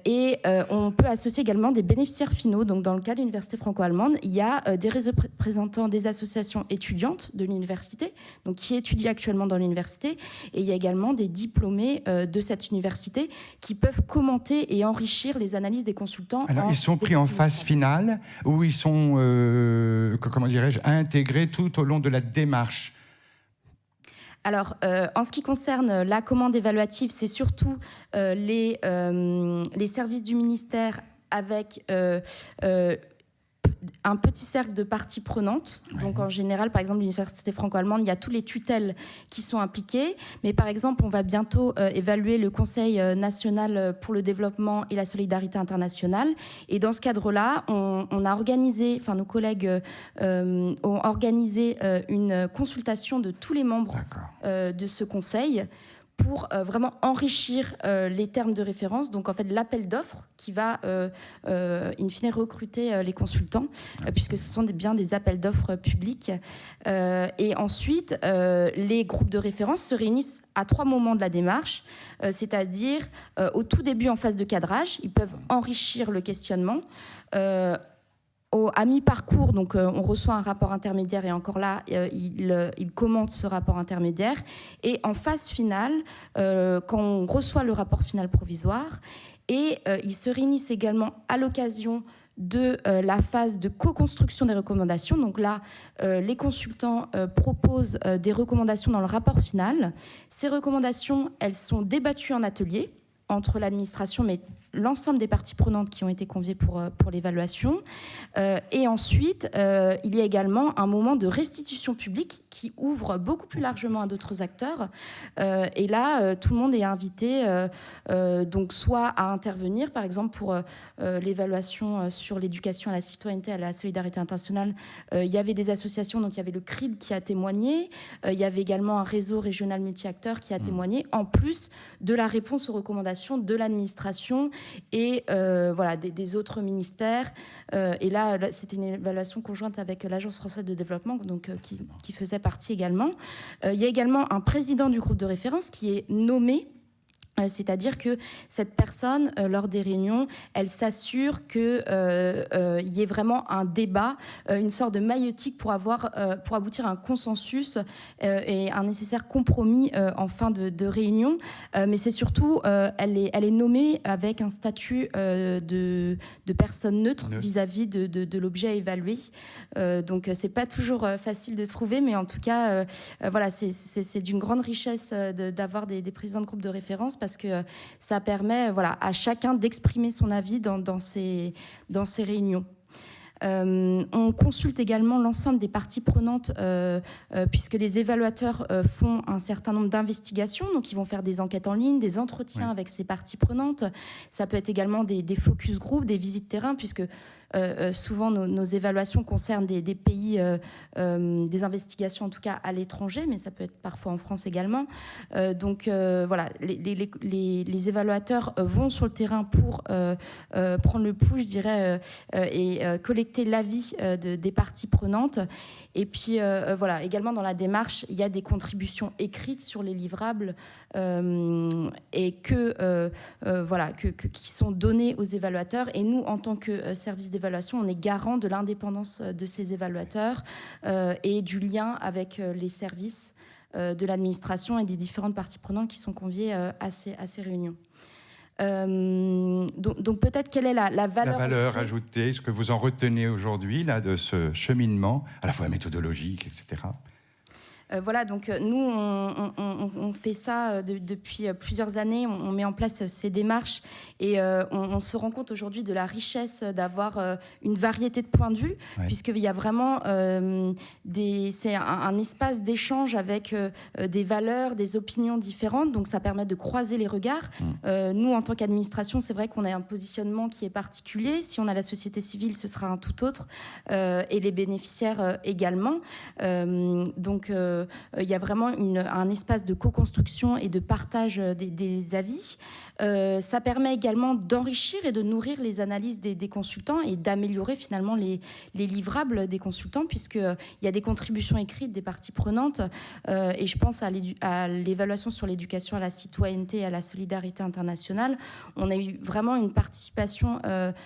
Et on peut associer également des bénéficiaires finaux. Donc dans le cas de l'université franco-allemande, il y a des représentants des associations étudiantes de l'université, donc qui étudient actuellement dans l'université, et il y a également des diplômés de cette université qui peuvent commenter et enrichir les analyses des consultants. Alors ils sont pris en phase finale ou ils sont, comment dirais-je, intégrés tout au long de la démarche? Alors, en ce qui concerne la commande évaluative, c'est surtout les services du ministère avec un petit cercle de parties prenantes. Donc, en général, par exemple, l'université franco-allemande, il y a tous les tutelles qui sont impliquées. Mais par exemple, on va bientôt évaluer le Conseil national pour le développement et la solidarité internationale. Et dans ce cadre-là, on a organisé, enfin, nos collègues ont organisé une consultation de tous les membres de ce conseil pour vraiment enrichir les termes de référence. Donc, en fait, l'appel d'offres qui va, in fine, recruter les consultants, puisque ce sont bien des appels d'offres publics. Et ensuite, les groupes de référence se réunissent à 3 moments de la démarche, c'est-à-dire au tout début en phase de cadrage, ils peuvent enrichir le questionnement. À mi-parcours, donc on reçoit un rapport intermédiaire et encore là, il commente ce rapport intermédiaire. Et en phase finale, quand on reçoit le rapport final provisoire, et ils se réunissent également à l'occasion de la phase de co-construction des recommandations. Donc là, les consultants proposent des recommandations dans le rapport final. Ces recommandations, elles sont débattues en atelier entre l'administration, mais l'ensemble des parties prenantes qui ont été conviées pour l'évaluation. Et ensuite, il y a également un moment de restitution publique qui ouvre beaucoup plus largement à d'autres acteurs. Et là, tout le monde est invité, donc soit à intervenir, par exemple pour l'évaluation sur l'éducation à la citoyenneté, à la solidarité internationale. Il y avait des associations, donc il y avait le CRID qui a témoigné, il y avait également un réseau régional multi-acteurs qui a témoigné, en plus de la réponse aux recommandations de l'administration et voilà, des autres ministères. Et là, c'était une évaluation conjointe avec l'Agence française de développement, donc, qui faisait partie également. Il y a également un président du groupe de référence qui est nommé. C'est-à-dire que cette personne, lors des réunions, elle s'assure qu'il y ait vraiment un débat, une sorte de maïeutique pour aboutir à un consensus et un nécessaire compromis en fin de réunion. Mais c'est surtout, elle est nommée avec un statut de personne neutre vis-à-vis de l'objet à évaluer. Donc, c'est pas toujours facile de trouver, mais en tout cas, voilà, c'est d'une grande richesse d'avoir des présidents de groupe de référence, parce que ça permet, voilà, à chacun d'exprimer son avis dans ces réunions. On consulte également l'ensemble des parties prenantes puisque les évaluateurs font un certain nombre d'investigations, donc ils vont faire des enquêtes en ligne, des entretiens avec ces parties prenantes. Ça peut être également des focus group, des visites terrain, puisque souvent nos évaluations concernent des pays, des investigations en tout cas à l'étranger, mais ça peut être parfois en France également. Donc voilà, les évaluateurs vont sur le terrain pour prendre le pouls, je dirais, et collecter l'avis des parties prenantes. Et puis voilà, également dans la démarche, il y a des contributions écrites sur les livrables et voilà, qui sont données aux évaluateurs. Et nous, en tant que service d'évaluation, on est garant de l'indépendance de ces évaluateurs et du lien avec les services de l'administration et des différentes parties prenantes qui sont conviées à ces réunions. Donc peut-être quelle est la valeur ajoutée, ce que vous en retenez aujourd'hui là, de ce cheminement, à la fois méthodologique, etc. Voilà, donc nous, on fait ça depuis plusieurs années. On met en place ces démarches et on se rend compte aujourd'hui de la richesse d'avoir une variété de points de vue, puisqu'il y a vraiment c'est un espace d'échange avec des valeurs, des opinions différentes. Donc ça permet de croiser les regards. Nous, en tant qu'administration, c'est vrai qu'on a un positionnement qui est particulier. Si on a la société civile, ce sera un tout autre, et les bénéficiaires également. Donc il y a vraiment un espace de co-construction et de partage des avis. Ça permet également d'enrichir et de nourrir les analyses des consultants et d'améliorer finalement les livrables des consultants, puisqu'il y a des contributions écrites des parties prenantes. Et je pense à l'évaluation sur l'éducation à la citoyenneté et à la solidarité internationale. On a eu vraiment une participation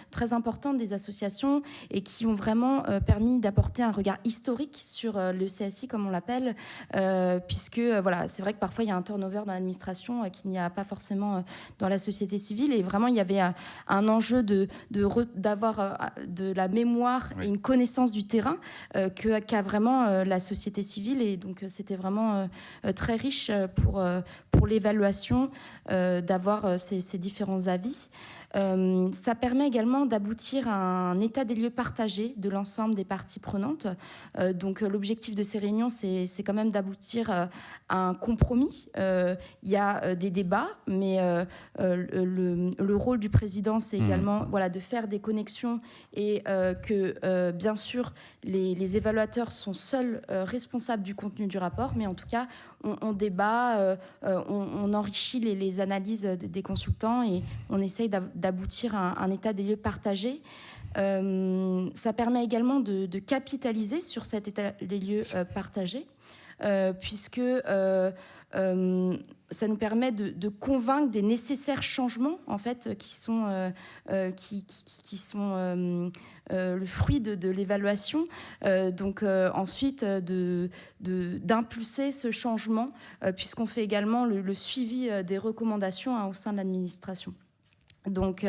très importante des associations et qui ont vraiment permis d'apporter un regard historique sur le CSI, comme on l'appelle, puisque voilà, c'est vrai que parfois il y a un turnover dans l'administration qu'il n'y a pas forcément dans la société civile, et vraiment il y avait un enjeu d'avoir de la mémoire et une connaissance du terrain qu'a vraiment la société civile, et donc c'était vraiment très riche pour l'évaluation d'avoir ces différents avis. Ça permet également d'aboutir à un état des lieux partagé de l'ensemble des parties prenantes. Donc l'objectif de ces réunions, c'est quand même d'aboutir à un compromis. Il y a des débats, mais le rôle du président, c'est également de faire des connexions et que, bien sûr, les évaluateurs sont seuls responsables du contenu du rapport, mais en tout cas, on débat, on enrichit les analyses des consultants et on essaye d'aboutir à un état des lieux partagé. Ça permet également de capitaliser sur cet état des lieux partagé, puisque ça nous permet de convaincre des nécessaires changements en fait qui sont le fruit de l'évaluation. Donc ensuite d'impulser ce changement, puisqu'on fait également le suivi des recommandations au sein de l'administration. Donc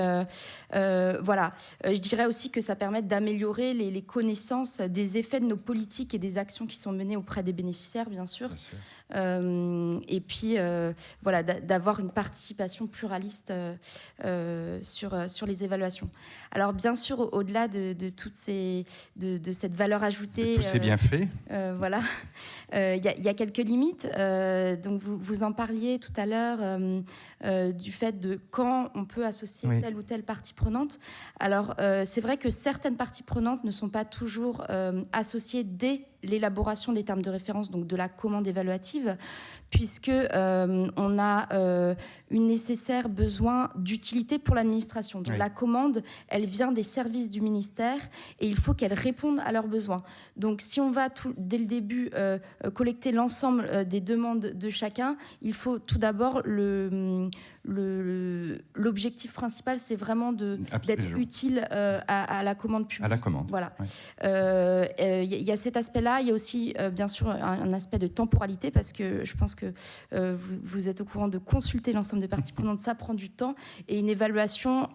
voilà, je dirais aussi que ça permet d'améliorer les connaissances des effets de nos politiques et des actions qui sont menées auprès des bénéficiaires, bien sûr. et puis voilà, d'avoir une participation pluraliste sur les évaluations. Alors bien sûr, au-delà de cette valeur ajoutée, de tous ces bienfaits, voilà, il y a quelques limites. Donc vous en parliez tout à l'heure du fait de quand on peut associer telle ou telle partie prenante. Alors c'est vrai que certaines parties prenantes ne sont pas toujours associées dès l'élaboration des termes de référence, donc de la commande évaluative, puisque on a une nécessaire besoin d'utilité pour l'administration. Donc la commande, elle vient des services du ministère et il faut qu'elle réponde à leurs besoins. Donc si on va dès le début collecter l'ensemble des demandes de chacun, il faut tout d'abord l'objectif principal, c'est vraiment d'être utile à la commande publique. À la commande. Voilà. Y a cet aspect-là. Il y a aussi, bien sûr, un aspect de temporalité, parce que je pense que vous êtes au courant de consulter l'ensemble des parties prenantes. Ça prend du temps. Et une évaluation,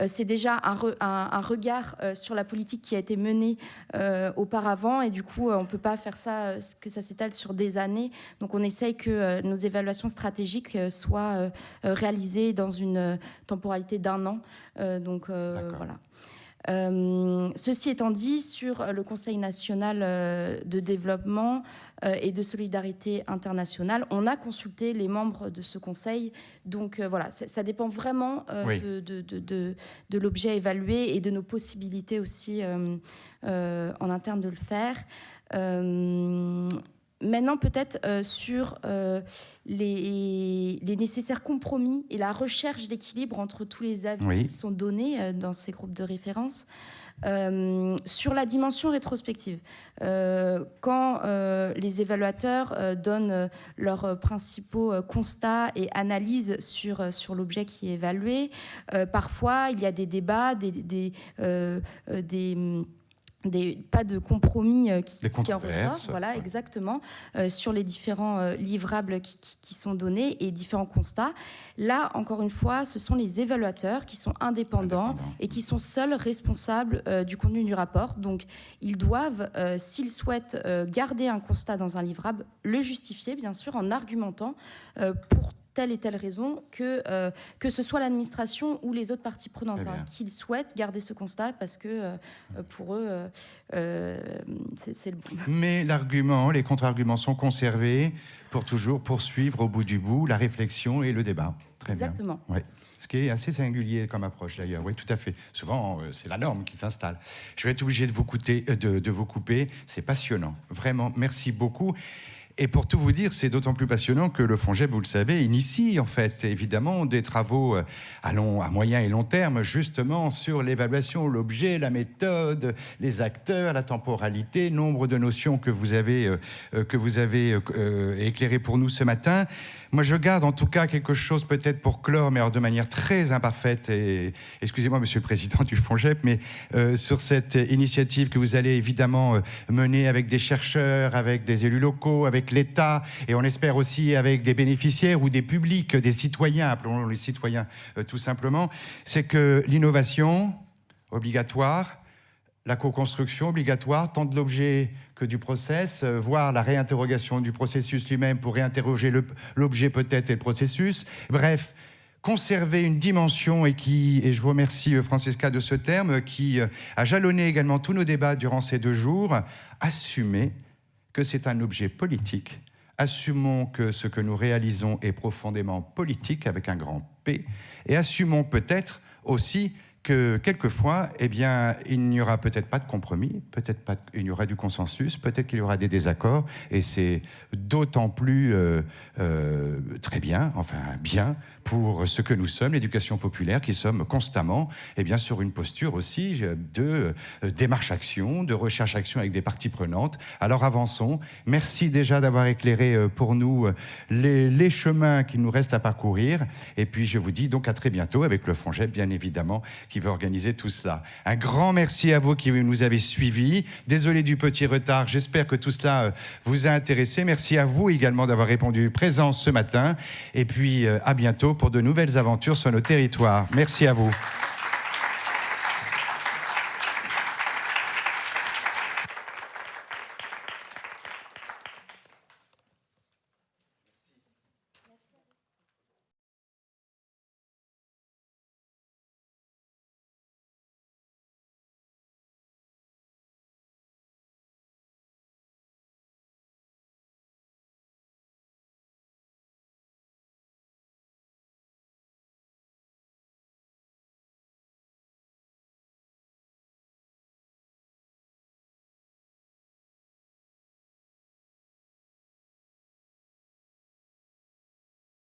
c'est déjà un regard sur la politique qui a été menée auparavant. Et du coup, on ne peut pas faire ça, que ça s'étale sur des années. Donc, on essaye que nos évaluations stratégiques soient réalisées dans une temporalité d'1 an. Donc, voilà. Ceci étant dit, sur le Conseil national de développement et de solidarité internationale, on a consulté les membres de ce conseil. Donc voilà, ça dépend vraiment de l'objet évalué et de nos possibilités aussi en interne de le faire. Maintenant, peut-être sur les nécessaires compromis et la recherche d'équilibre entre tous les avis qui sont donnés dans ces groupes de référence. Sur la dimension rétrospective, quand les évaluateurs donnent leurs principaux constats et analyses sur l'objet qui est évalué, parfois il y a des débats, pas de compromis qui en ressortent, voilà, exactement, sur les différents livrables qui sont donnés et différents constats. Là, encore une fois, ce sont les évaluateurs qui sont indépendants et qui sont seuls responsables du contenu du rapport. Donc, ils doivent, s'ils souhaitent garder un constat dans un livrable, le justifier, bien sûr, en argumentant pour telle et telle raison, que ce soit l'administration ou les autres parties prenantes, qu'ils souhaitent garder ce constat parce que pour eux, c'est le bon. Mais l'argument, les contre-arguments sont conservés pour toujours poursuivre au bout du bout la réflexion et le débat. Très Exactement. bien. Ouais. Ce qui est assez singulier comme approche d'ailleurs. Oui, tout à fait. Souvent, c'est la norme qui s'installe. Je vais être obligé de vous couper. C'est passionnant. Vraiment, merci beaucoup. Et pour tout vous dire, c'est d'autant plus passionnant que le FONGEP, vous le savez, initie en fait évidemment des travaux à moyen et long terme, justement sur l'évaluation, l'objet, la méthode, les acteurs, la temporalité, nombre de notions que vous avez éclairées pour nous ce matin. Moi, je garde en tout cas quelque chose peut-être pour clore, mais alors de manière très imparfaite, et excusez-moi, Monsieur le Président du FONGEP, mais sur cette initiative que vous allez évidemment mener avec des chercheurs, avec des élus locaux, avec l'État, et on espère aussi avec des bénéficiaires ou des publics, des citoyens, appelons-les les citoyens tout simplement, c'est que l'innovation obligatoire, la co-construction obligatoire, tant de l'objet que du process, voire la réinterrogation du processus lui-même pour réinterroger l'objet peut-être et le processus. Bref, conserver une dimension et je vous remercie Francesca de ce terme, qui a jalonné également tous nos débats durant ces 2 jours, assumer que c'est un objet politique. Assumons que ce que nous réalisons est profondément politique avec un grand P, et assumons peut-être aussi que quelquefois, eh bien, il n'y aura peut-être pas de compromis, peut-être pas, il y aura du consensus, peut-être qu'il y aura des désaccords, et c'est d'autant plus très bien, enfin bien, pour ce que nous sommes, l'éducation populaire, qui sommes constamment, eh bien, sur une posture aussi de démarche-action, de recherche-action avec des parties prenantes. Alors avançons. Merci déjà d'avoir éclairé pour nous les chemins qu'il nous reste à parcourir, et puis je vous dis donc à très bientôt avec le FONGEP, bien évidemment, qui va organiser tout cela. Un grand merci à vous qui nous avez suivis. Désolé du petit retard, j'espère que tout cela vous a intéressé. Merci à vous également d'avoir répondu présent ce matin. Et puis à bientôt pour de nouvelles aventures sur nos territoires. Merci à vous.